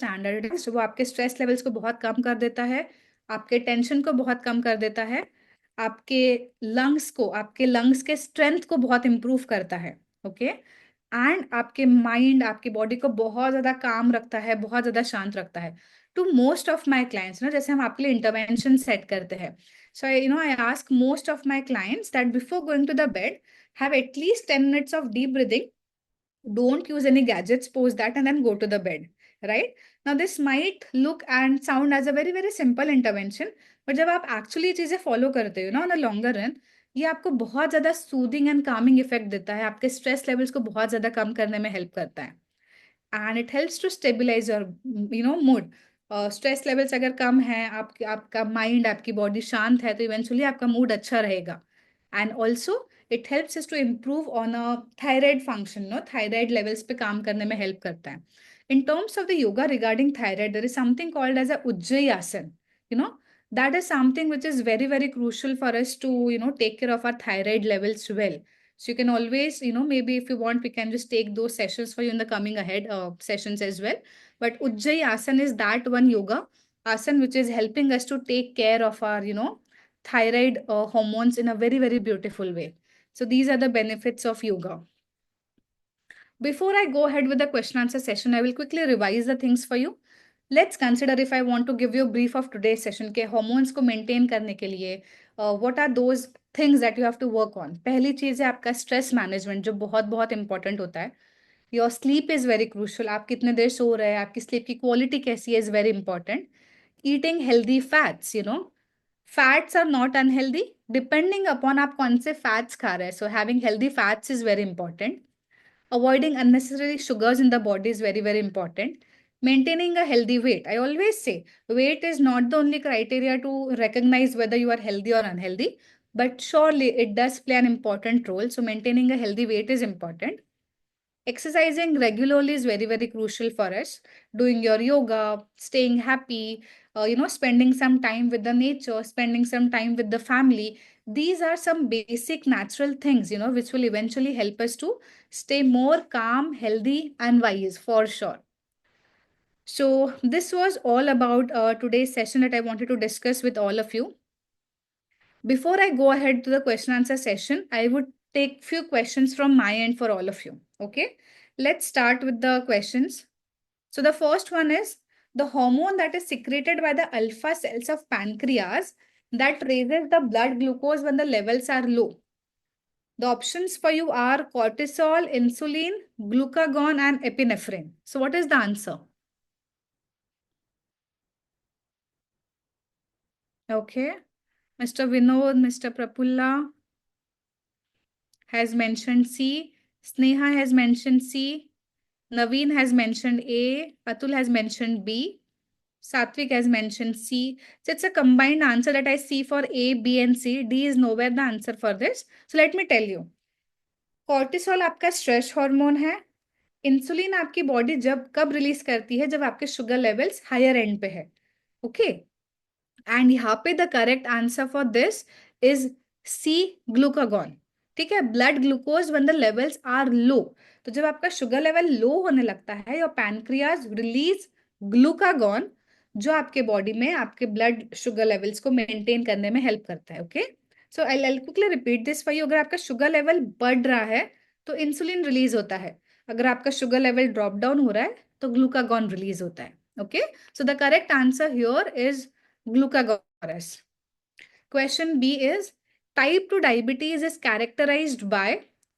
standard है. वो आपके stress levels को बहुत कम कर देता है, आपके tension को बहुत कम कर देता है, आपके लंग्स के स्ट्रेंथ को बहुत इंप्रूव करता है. ओके. एंड आपके माइंड, आपकी बॉडी को बहुत ज्यादा काम रखता है, बहुत ज्यादा शांत रखता है. To most of my clients ना, जैसे हम आपके लिए इंटरवेंशन सेट करते हैं, so I ask most of my clients that before going to the bed have at least 10 minutes of deep breathing. Don't use any gadgets post that and then go to the bed. right? Now this might look and sound as a very very simple intervention, but जब आप actually चीजें follow करते हो ना on a longer run, ये आपको बहुत ज्यादा सूदिंग एंड कामिंग इफेक्ट देता है, आपके स्ट्रेस लेवल्स को बहुत ज्यादा कम करने में हेल्प करता है, and it helps to stabilise your mood. Stress levels अगर कम है, आपका माइंड, आपकी बॉडी शांत है, तो इवेंचुअली आपका मूड अच्छा रहेगा। And also it helps is to improve on a thyroid function, no thyroid levels पे काम करने में हेल्प करता है। In terms of the yoga regarding thyroid, there is something called as a Ujjayi asana, you know that is something which is very very crucial for us to take care of our thyroid levels well. So you can always, maybe if you want, we can just take those sessions for you in the coming ahead sessions as well. But Ujjayi Asan is that one yoga asan which is helping us to take care of our, thyroid hormones in a very, very beautiful way. So these are the benefits of yoga. Before I go ahead with the question answer session, I will quickly revise the things for you. Let's consider if I want to give you a brief of today's session के hormones को maintain करने के लिए what are those things that you have to work on. पहली चीज है आपका stress management जो बहुत बहुत important होता है. Your sleep is very crucial. आप कितने देर सो रहे हैं, आपकी sleep की quality कैसी है is very important. Eating healthy fats, fats are not unhealthy depending upon आप कौन से fats खा रहे हैं. So having healthy fats is very important. Avoiding unnecessary sugars in the body is very, very important. Maintaining a healthy weight. I always say weight is not the only criteria to recognize whether you are healthy or unhealthy, but surely it does play an important role. So, maintaining a healthy weight is important. Exercising regularly is very, very crucial for us. Doing your yoga, staying happy, spending some time with the nature, spending some time with the family. These are some basic natural things, which will eventually help us to stay more calm, healthy, and wise for sure. So, this was all about today's session that I wanted to discuss with all of you. Before I go ahead to the question answer session, I would take few questions from my end for all of you. Okay, let's start with the questions. So the first one is the hormone that is secreted by the alpha cells of pancreas that raises the blood glucose when the levels are low. The options for you are cortisol, insulin, glucagon, and epinephrine. So what is the answer? Okay, Mr. Vinod, Mr. Prapulla has mentioned C. Sneha has mentioned C. Naveen has mentioned A. Atul has mentioned B. Satvik has mentioned C. So it's a combined answer that I see for A, B, and C. D is nowhere the answer for this. So let me tell you. Cortisol आपका stress hormone है. Insulin आपकी body जब कब release करती है, जब आपके sugar levels higher and पे है. ओके, एंड यहाँ पे the correct answer for this is C, glucagon. ठीक है, blood glucose when the levels are low. तो जब आपका शुगर लेवल लो होने लगता है, योर पैनक्रियाज रिलीज ग्लूकागॉन जो आपके बॉडी में आपके ब्लड शुगर लेवल्स को मेंटेन करने में हेल्प करता है. Okay, so I quickly repeat this for you. अगर आपका शुगर लेवल बढ़ रहा है तो इंसुलिन रिलीज होता है. अगर आपका शुगर लेवल ड्रॉप डाउन हो रहा है तो ग्लूकागॉन रिलीज होता है. Okay, so the correct answer here is glucagon. Question B is type 2 diabetes is characterized by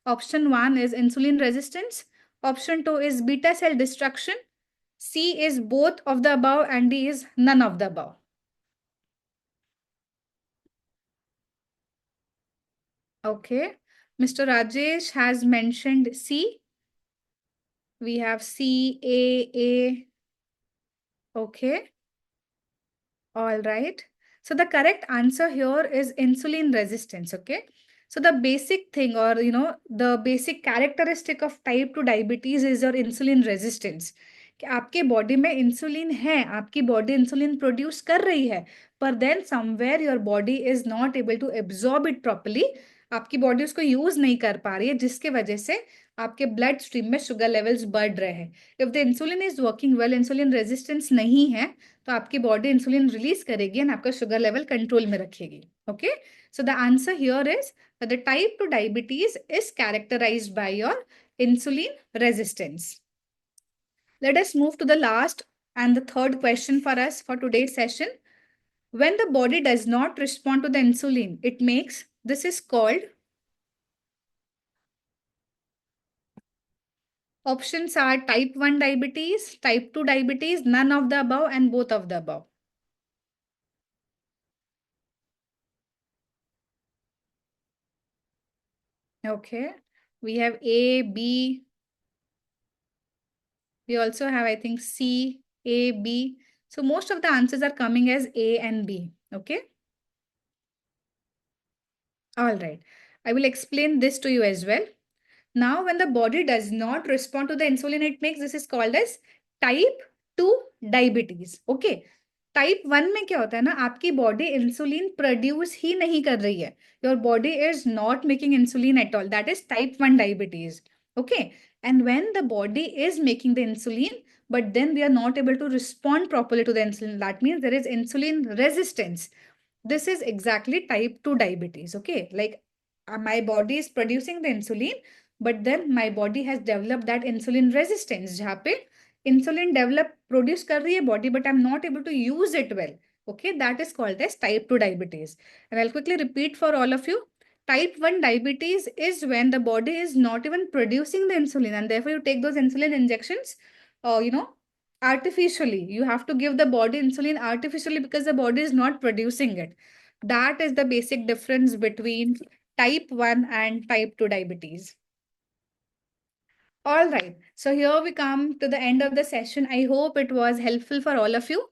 option 1 is insulin resistance, option 2 is beta cell destruction, C is both of the above, and D is none of the above. Okay, Mr. Rajesh has mentioned C. We have C, A. Okay. All right. So the correct answer here is insulin resistance. Okay. So the basic thing, or the basic characteristic of type 2 diabetes is your insulin resistance. कि आपके body में insulin है, आपकी body insulin produce कर रही है, पर then somewhere your body is not able to absorb it properly. आपकी बॉडी उसको यूज नहीं कर पा रही है, जिसके वजह से आपके ब्लड स्ट्रीम में शुगर लेवल्स बढ़ रहे हैं. If the insulin is working well, insulin resistance नहीं है, तो आपकी बॉडी इंसुलिन रिलीज करेगी एंड आपका शुगर लेवल कंट्रोल में रखेगी. Okay, so the answer here is the type 2 diabetes is characterised by your insulin resistance. Let us move to the last and the third question for us for today's session. When the body does not respond to the insulin it makes, this is called Options are type 1 diabetes, type 2 diabetes, none of the above, and both of the above. Okay. We have A, B. We also have, I think, C, A, B. So most of the answers are coming as A and B. Okay. All right. I will explain this to you as well. Now, when the body does not respond to the insulin it makes, this is called as type 2 diabetes. Okay. Type 1 में क्या होता है ना, आपकी body insulin produce ही नहीं कर रही है. Your body is not making insulin at all. That is type 1 diabetes. Okay. And when the body is making the insulin but then we are not able to respond properly to the insulin, that means there is insulin resistance. This is exactly type 2 diabetes. Okay. Like my body is producing the insulin, but then my body has developed that insulin resistance. जहाँ पे insulin develop produce कर रही है body, but I'm not able to use it well. Okay, that is called as type 2 diabetes. And I'll quickly repeat for all of you. Type 1 diabetes is when the body is not even producing the insulin, and therefore you take those insulin injections, you know, artificially. You have to give the body insulin artificially because the body is not producing it. That is the basic difference between type 1 and type 2 diabetes. All right. So here we come to the end of the session. I hope it was helpful for all of you.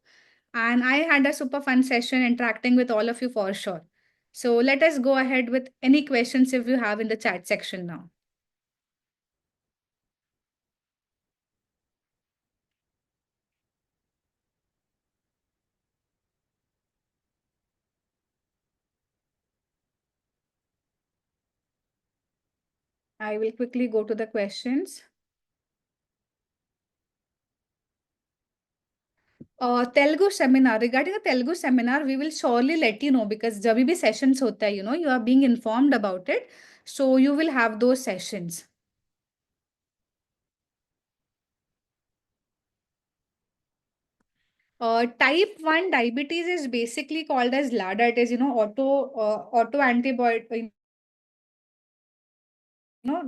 And I had a super fun session interacting with all of you for sure. So let us go ahead with any questions if you have in the chat section now. I will quickly go to the questions. Telugu seminar. Regarding the Telugu seminar, we will surely let you know because जब भी sessions होता है, you are being informed about it. So you will have those sessions. Type 1 diabetes is basically called as LADA. It is, auto antibody,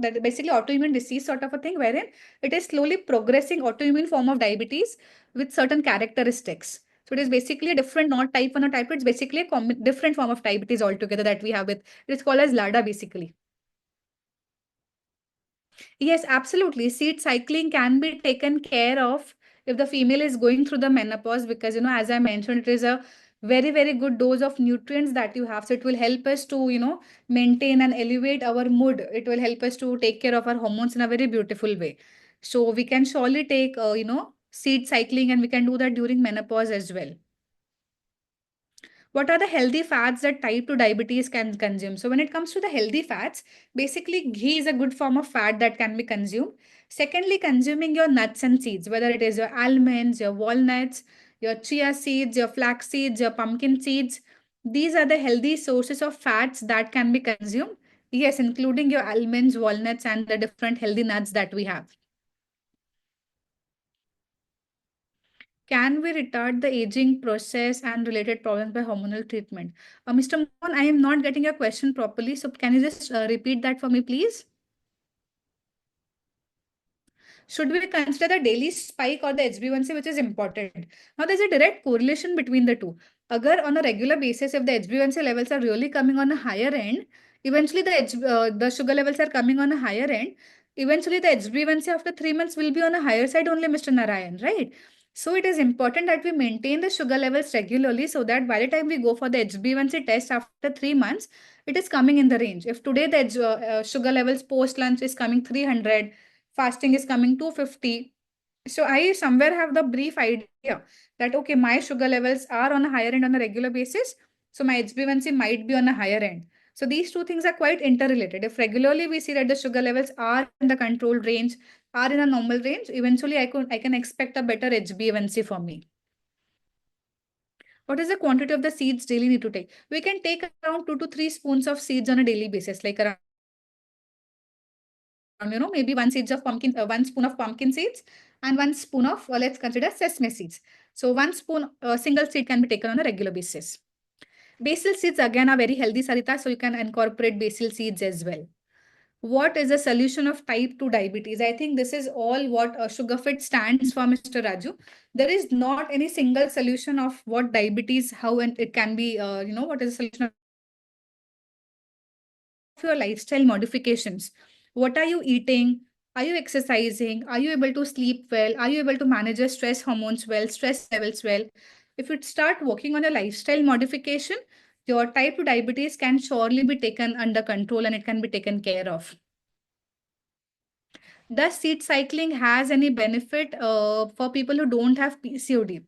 that basically autoimmune disease sort of a thing, wherein it is slowly progressing autoimmune form of diabetes with certain characteristics. So it is basically a different, not type 1 or type 2, it's basically a different form of diabetes altogether that we have with, it is called as LADA basically. Yes, absolutely. Seed cycling can be taken care of if the female is going through the menopause because, as I mentioned, it is a very, very good dose of nutrients that you have. So it will help us to, maintain and elevate our mood. It will help us to take care of our hormones in a very beautiful way. So we can surely take, seed cycling and we can do that during menopause as well. What are the healthy fats that type 2 diabetes can consume? So when it comes to the healthy fats, basically ghee is a good form of fat that can be consumed. Secondly, consuming your nuts and seeds, whether it is your almonds, your walnuts, your chia seeds, your flax seeds, your pumpkin seeds. These are the healthy sources of fats that can be consumed. Yes, including your almonds, walnuts, and the different healthy nuts that we have. Can we retard the aging process and related problems by hormonal treatment? Mr. Mohan, I am not getting your question properly. So can you just repeat that for me, please? Should we consider the daily spike or the HbA1c, which is important? Now, there's a direct correlation between the two. Agar on a regular basis, if the HbA1c levels are really coming on a higher end, eventually the sugar levels are coming on a higher end. Eventually, the HbA1c after 3 months will be on a higher side only, Mr. Narayan, right? So it is important that we maintain the sugar levels regularly so that by the time we go for the HbA1c test after 3 months, it is coming in the range. If today the sugar levels post lunch is coming 300, fasting is coming 250. So I somewhere have the brief idea that, okay, my sugar levels are on a higher end on a regular basis. So my HbA1c might be on a higher end. So these two things are quite interrelated. If regularly we see that the sugar levels are in the controlled range, are in a normal range, eventually I can expect a better HbA1c for me. What is the quantity of the seeds daily need to take? We can take around 2 to 3 spoons of seeds on a daily basis, like around, maybe 1 spoon of pumpkin seeds and 1 spoon of, let's consider sesame seeds. So 1 spoon, single seed can be taken on a regular basis. Basil seeds again are very healthy, Sarita, so you can incorporate basil seeds as well. What is the solution of type 2 diabetes? I think this is all what SugarFit stands for, Mr. Raju. There is not any single solution of what diabetes, how and it can be, what is the solution of your lifestyle modifications. What are you eating? Are you exercising? Are you able to sleep well? Are you able to manage your stress hormones well, stress levels well? If you start working on your lifestyle modification, your type 2 diabetes can surely be taken under control and it can be taken care of. Does seed cycling has any benefit for people who don't have PCOD?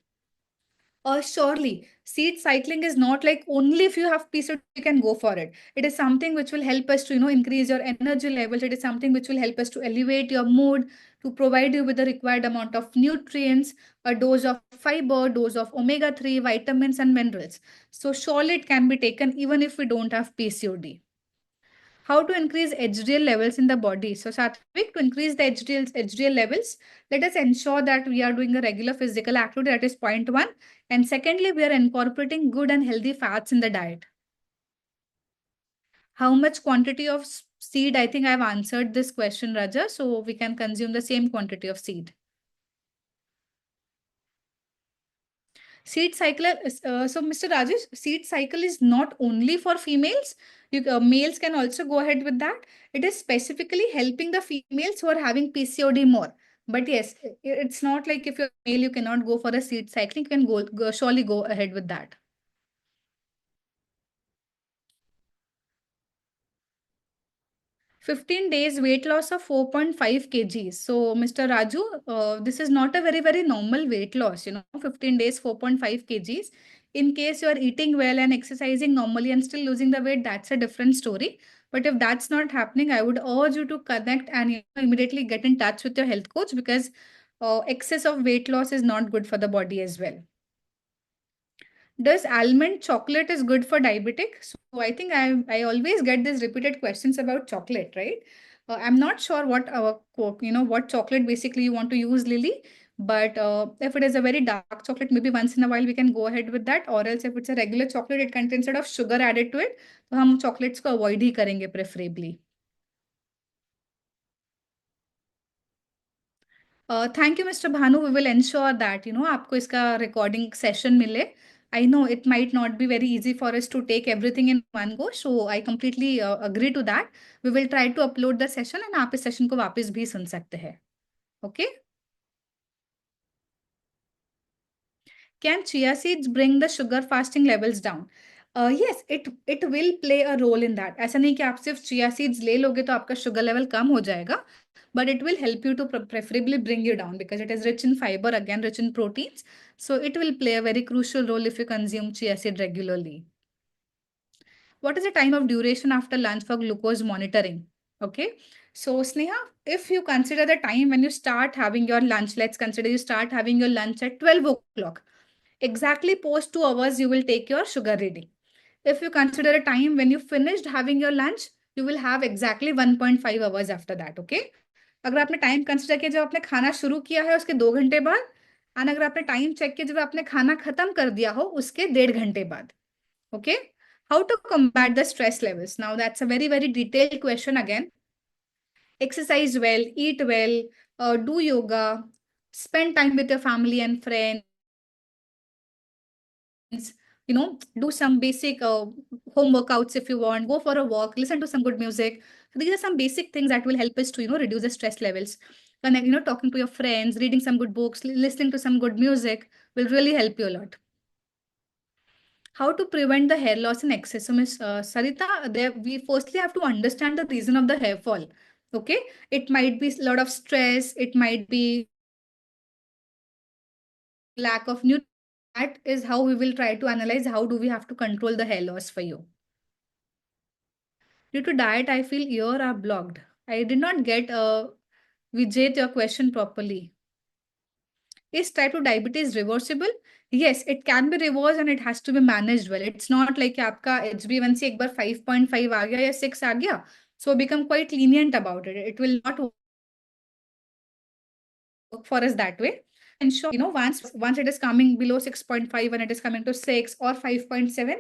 Surely, seed cycling is not like only if you have PCOD you can go for it. It is something which will help us to increase your energy levels. It is something which will help us to elevate your mood, to provide you with the required amount of nutrients, a dose of fiber, dose of omega-3, vitamins and minerals. So surely it can be taken even if we don't have PCOD. How to increase HDL levels in the body? So, Satvik, to increase the HDL levels, let us ensure that we are doing a regular physical activity, that is point one. And secondly, we are incorporating good and healthy fats in the diet. How much quantity of seed? I think I've answered this question, Raja. So, we can consume the same quantity of seed. Seed cycle, so Mr. Rajesh, seed cycle is not only for females. Males can also go ahead with that. It is specifically helping the females who are having PCOD more. But yes, it's not like if you're male, you cannot go for a seed cycling. You can surely go ahead with that. 15 days weight loss of 4.5 kgs. So, Mr. Raju, this is not a very, very normal weight loss, 15 days, 4.5 kgs. In case you are eating well and exercising normally and still losing the weight, that's a different story. But if that's not happening, I would urge you to connect and immediately get in touch with your health coach because excess of weight loss is not good for the body as well. Does almond chocolate is good for diabetic? So I think I always get these repeated questions about chocolate, right? I'm not sure what what chocolate basically you want to use, Lily. But if it is a very dark chocolate, maybe once in a while we can go ahead with that. Or else if it's a regular chocolate, it contains a lot of sugar added to it. तो हम chocolates को avoid ही करेंगे preferably. Thank you, Mr. Bhanu. We will ensure that आपको इसका recording session मिले. I know it might not be very easy for us to take everything in one go, so I completely agree to that. We will try to upload the session and आप इस session को वापस भी सुन सकते हैं. Okay? Can chia seeds bring the sugar fasting levels down? Yes, it will play a role in that. ऐसा नहीं कि आप सिर्फ chia seeds ले लोगे तो आपका sugar level कम हो जाएगा. But it will help you to preferably bring you down because it is rich in fiber, again rich in proteins. So it will play a very crucial role if you consume chia seed regularly. What is the time of duration after lunch for glucose monitoring? Okay. So, Sneha, if you consider the time when you start having your lunch, let's consider you start having your lunch at 12 o'clock. Exactly post 2 hours, you will take your sugar reading. If you consider a time when you finished having your lunch, you will have exactly 1.5 hours after that. Okay. अगर आपने time consider किया जब आपने खाना शुरू किया है उसके 2 घंटे बाद और अगर आपने टाइम चेक किया जब आपने खाना खत्म कर दिया हो उसके 1.5 घंटे बाद. Okay. How to combat the stress levels? Now, that's a very, very detailed question again. Exercise well, eat well, do yoga, spend time with your family and friends, do some basic home workouts if you want, go for a walk, listen to some good music. So these are some basic things that will help us to, reduce the stress levels. And, talking to your friends, reading some good books, listening to some good music will really help you a lot. How to prevent the hair loss in excess? So, Ms. Sarita, there we firstly have to understand the reason of the hair fall. Okay, it might be a lot of stress, it might be lack of nutrition. That is how we will try to analyze how do we have to control the hair loss for you. Due to diet, I feel ear are blocked. I did not get Vijay your question properly. Is type 2 diabetes reversible? Yes, it can be reversed and it has to be managed well. It's not like आपका HbA1c एक बार 5.5 आ गया या 6 आ गया. So become quite lenient about it. It will not work for us that way. Ensure, once it is coming below 6.5 and it is coming to 6 or 5.7,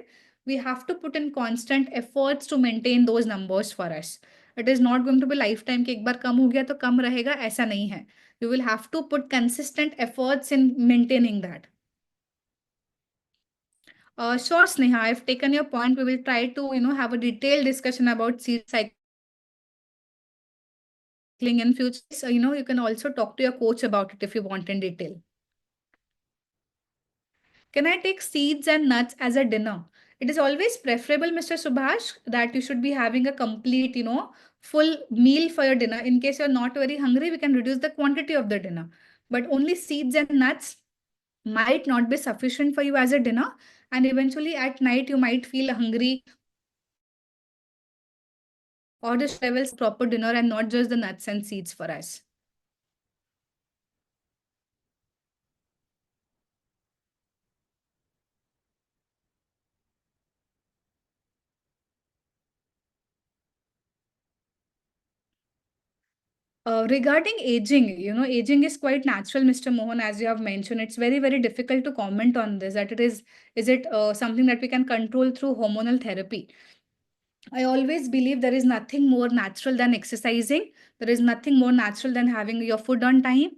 we have to put in constant efforts to maintain those numbers for us. It is not going to be life time कि एक बार कम हो गया तो कम रहेगा, ऐसा नहीं है. You will have to put consistent efforts in maintaining that. Sure, Sneha, I've taken your point. We will try to, have a detailed discussion about seed cycling in future. So, you can also talk to your coach about it if you want in detail. Can I take seeds and nuts as a dinner? It is always preferable, Mr. Subhash, that you should be having a complete, full meal for your dinner. In case you're not very hungry, we can reduce the quantity of the dinner. But only seeds and nuts might not be sufficient for you as a dinner. And eventually at night, you might feel hungry or the levels proper dinner and not just the nuts and seeds for us. Regarding aging, aging is quite natural, Mr. Mohan, as you have mentioned. It's very, very difficult to comment on this, that is it something that we can control through hormonal therapy? I always believe there is nothing more natural than exercising. There is nothing more natural than having your food on time.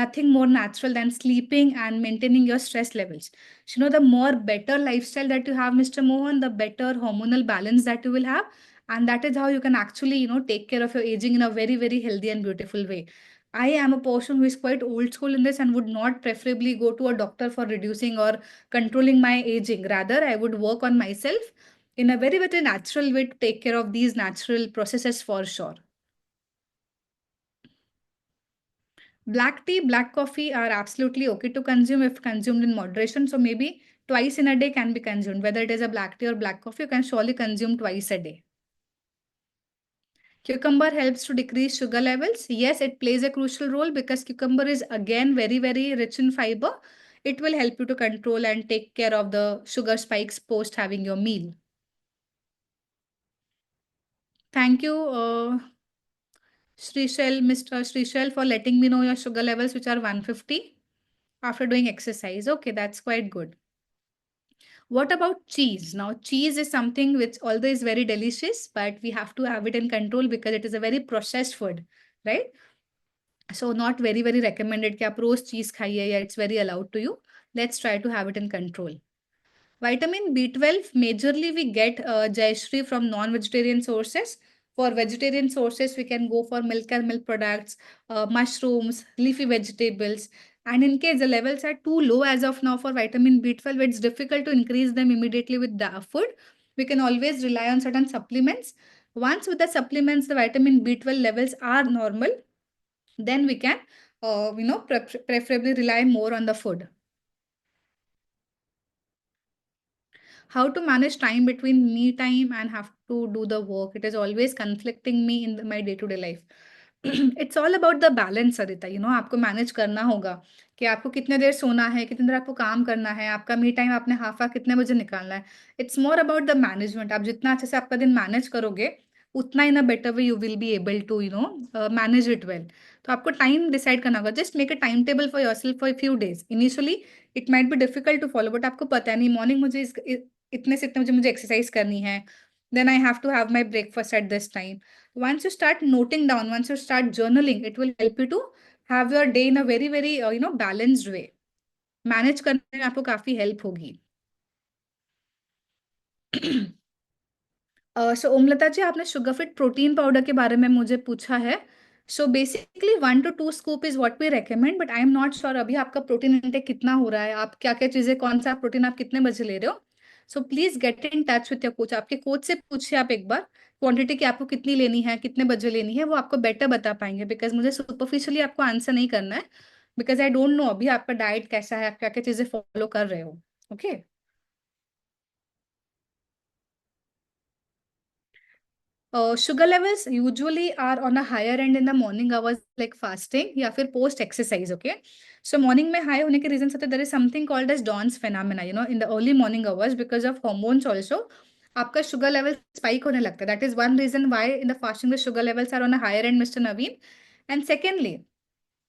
Nothing more natural than sleeping and maintaining your stress levels. So, the more better lifestyle that you have, Mr. Mohan, the better hormonal balance that you will have. And that is how you can actually, take care of your aging in a very, very healthy and beautiful way. I am a person who is quite old school in this and would not preferably go to a doctor for reducing or controlling my aging. Rather, I would work on myself in a very, very natural way to take care of these natural processes for sure. Black tea, black coffee are absolutely okay to consume if consumed in moderation. So maybe twice in a day can be consumed. Whether it is a black tea or black coffee, you can surely consume twice a day. Cucumber helps to decrease sugar levels. Yes, it plays a crucial role because cucumber is again very, very rich in fiber. It will help you to control and take care of the sugar spikes post having your meal. Thank you, Mr. Shrishal, for letting me know your sugar levels, which are 150 after doing exercise. Okay, that's quite good. What about cheese? Now, cheese is something which although is very delicious, but we have to have it in control because it is a very processed food, right? So not very, very recommended कि आप रोज cheese खाइए या it's very allowed to you. Let's try to have it in control. Vitamin B12, majorly we get Jayashree from non-vegetarian sources. For vegetarian sources, we can go for milk and milk products, mushrooms, leafy vegetables. And in case the levels are too low as of now for vitamin B12, it's difficult to increase them immediately with the food. We can always rely on certain supplements. Once with the supplements, the vitamin B12 levels are normal, then we can, preferably rely more on the food. How to manage time between me time and have to do the work. It is always conflicting me in my day to day life. It's all about the balance, Sarita. आपको manage करना होगा कि आपको कितने देर सोना है, कितने देर आपको काम करना है, आपका मी टाइम आपने हाफ आ कितने बजे निकालना है. It's more about the management. आप जितना अच्छे से आपका दिन मैनेज करोगे, उतना in a better way you will be able to manage it well. तो आपको टाइम डिसाइड करना होगा. Just make a time table for yourself for few days. Initially it might be difficult to follow, but आपको पता है नहीं morning मुझे इतने से इतने मुझे एक्सरसाइज करनी है, then I have to have my breakfast at this time. Once you start noting down, once you start journaling, it will help you to have your day in a very, very balanced way. Manage करने में आपको काफी help होगी. सो ओमलता जी, आपने sugar fit protein powder के बारे में मुझे पूछा है. So basically 1 to 2 scoop is what we recommend, but I am not sure अभी आपका प्रोटीन इंटेक कितना हो रहा है, आप क्या क्या चीजें, कौन सा प्रोटीन आप कितने बजे ले रहे हो. So please get in touch with your coach. आपके कोच से पूछिए आप एक बार क्वांटिटी की आपको कितनी लेनी है, कितने बजे लेनी है, वो आपको बेटर बता पाएंगे. बिकॉज मुझे सुपरफिशियली आपको आंसर नहीं करना है, बिकॉज आई डोंट नो अभी आपका डाइट कैसा है, आप क्या क्या चीजें फॉलो कर रहे हो. Okay. Sugar levels usually are on a higher end in the morning hours like fasting या फिर post exercise. Okay, so morning में high होने के reason से there is something called as Dawn's phenomena, in the early morning hours because of hormones also आपका sugar level spike होने लगता है. That is one reason why in the fasting the sugar levels are on a higher end, Mr. Naveen. And secondly,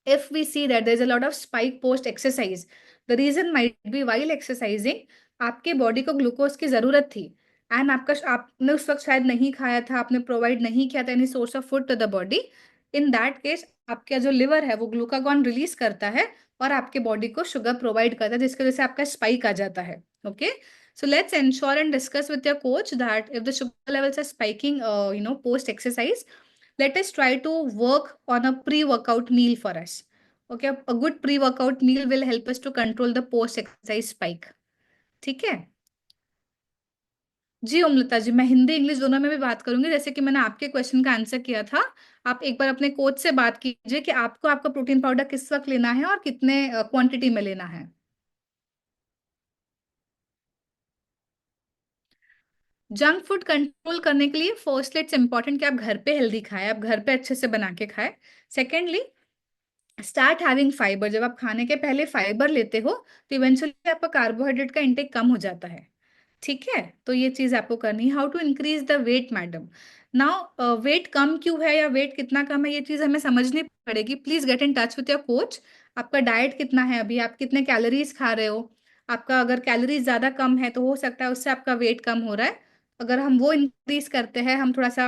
if we see that there's a lot of spike post exercise, the reason might be while exercising आपके body को glucose की जरूरत थी, and आपका आपने उस वक्त शायद नहीं खाया था, आपने प्रोवाइड नहीं किया था any source of food to the body, in that case आपका जो लिवर है वो ग्लूकागॉन रिलीज करता है और आपके बॉडी को शुगर प्रोवाइड करता है, जिसकी वजह से आपका स्पाइक आ जाता है. Okay, so let's ensure and discuss with your coach that if the sugar levels are spiking, post exercise, let us try to work on a pre-workout meal for us. Okay, a good pre-workout meal will help us to control the post-exercise spike. ठीक है. जी ओमलता जी, मैं Hindi English दोनों में भी बात करूंगी, जैसे कि मैंने आपके क्वेश्चन का आंसर किया था. आप एक बार अपने कोच से बात कीजिए कि आपको आपका प्रोटीन पाउडर किस वक्त लेना है और कितने क्वांटिटी में लेना है. जंक फूड कंट्रोल करने के लिए फर्स्टली इट्स इंपॉर्टेंट कि आप घर पे हेल्दी खाएं, आप घर पे अच्छे से बना के खाएं. Secondly, start having fibre. जब आप खाने के पहले फाइबर लेते हो तो इवेंचुअली आपका कार्बोहाइड्रेट का इंटेक कम हो जाता है. ठीक है, तो ये चीज आपको करनी है. How to increase the weight madam. Now weight कम क्यों है या वेट कितना कम है, ये चीज हमें समझनी पड़ेगी. Please get in touch with your coach. आपका डाइट कितना है अभी, आप कितने कैलोरीज खा रहे हो. आपका अगर कैलोरीज ज्यादा कम है तो हो सकता है उससे आपका वेट कम हो रहा है. अगर हम वो इंक्रीज करते हैं, हम थोड़ा सा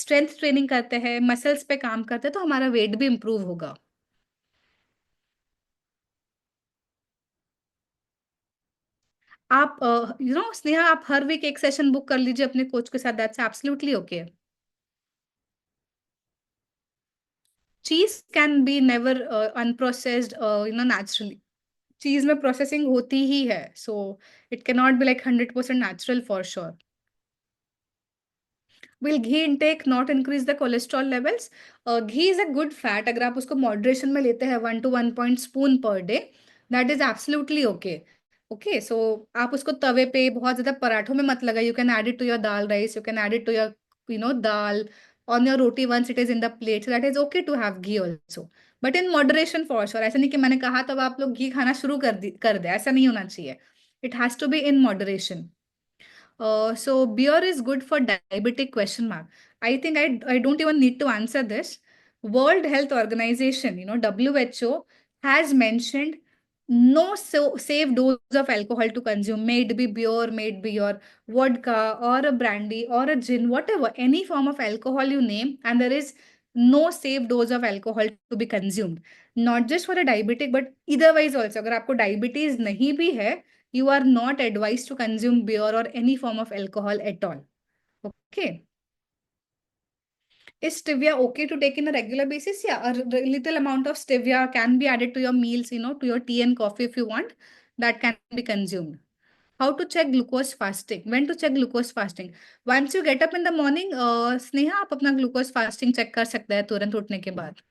स्ट्रेंथ ट्रेनिंग करते हैं, मसल्स पे काम करते हैं, तो हमारा वेट भी इंप्रूव होगा. आप स्नेहा, आप हर वीक एक सेशन बुक कर लीजिए अपने कोच के साथ. That's absolutely okay. Cheese can be never unprocessed, naturally. Cheese में प्रोसेसिंग होती ही है, so it can not be like 100% natural for sure. Will ghee intake not increase the cholesterol levels. Ghee is a good fat. अगर आप उसको moderation में लेते हैं 1 to 1 point spoon per day, that is absolutely okay. Okay, so आप उसको तवे पे बहुत ज्यादा पराठों में मत लगाइए. You can add it to your dal rice, you can add it to your dal on your roti once it is in the plate. That is okay to have ghee also, but in moderation for sure. ऐसा नहीं कि मैंने कहा तब आप लोग घी खाना शुरू कर दे, ऐसा नहीं होना चाहिए. It has to be in moderation. So beer is good for diabetic question mark. I think I don't even need to answer this. World Health Organization, WHO has mentioned no safe dose of alcohol to consume. May it be beer, may it be your vodka or a brandy or a gin, whatever, any form of alcohol you name, and there is no safe dose of alcohol to be consumed. Not just for a diabetic, but otherwise also. अगर आपको diabetes नहीं भी है, you are not advised to consume beer or any form of alcohol at all. Okay. Is stevia okay to take in a regular basis? Yeah, a little amount of stevia can be added to your meals, to your tea and coffee if you want. That can be consumed. How to check glucose fasting? When to check glucose fasting? Once you get up in the morning, Sneha आप अपना glucose fasting check कर सकते हैं तुरंत उठने के बाद.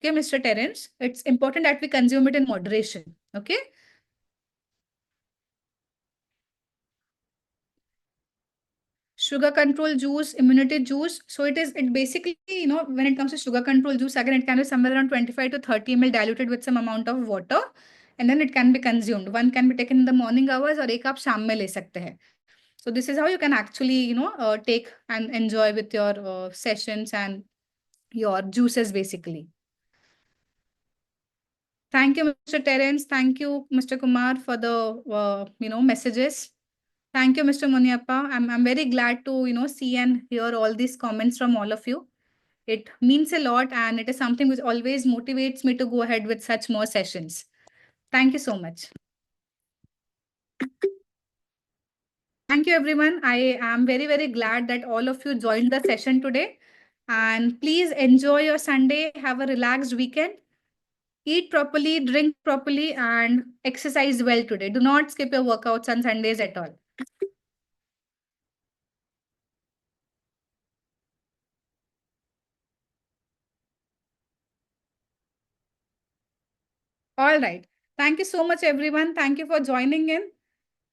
Okay, Mr. Terence, it's important that we consume it in moderation. Okay. Sugar control juice, immunity juice. So it basically, when it comes to sugar control juice, again, it can be somewhere around 25 to 30 ml diluted with some amount of water. And then it can be consumed. One can be taken in the morning hours or एक आप शाम में ले सकते हैं. So this is how you can actually, take and enjoy with your sessions and your juices basically. Thank you, Mr. Terence. Thank you, Mr. Kumar, for the, messages. Thank you, Mr. Muniappa. I'm very glad to, see and hear all these comments from all of you. It means a lot and it is something which always motivates me to go ahead with such more sessions. Thank you so much. Thank you, everyone. I am very, very glad that all of you joined the session today. And please enjoy your Sunday. Have a relaxed weekend. Eat properly, drink properly, and exercise well today. Do not skip your workouts on Sundays at all. All right. Thank you so much, everyone. Thank you for joining in.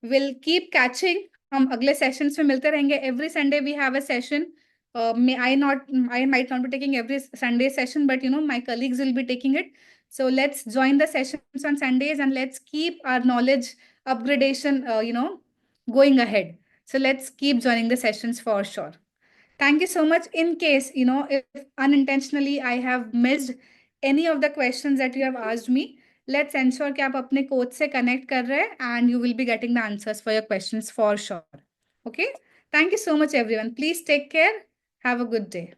We'll keep catching. हम अगले sessions में मिलते रहेंगे. Every Sunday we have a session. May I might not be taking every Sunday session, but my colleagues will be taking it. So let's join the sessions on Sundays and let's keep our knowledge upgradation, going ahead. So let's keep joining the sessions for sure. Thank you so much. In case, if unintentionally I have missed any of the questions that you have asked me, let's ensure कि आप अपने coach से connect कर रहे हैं and you will be getting the answers for your questions for sure. Okay? Thank you so much, everyone. Please take care. Have a good day.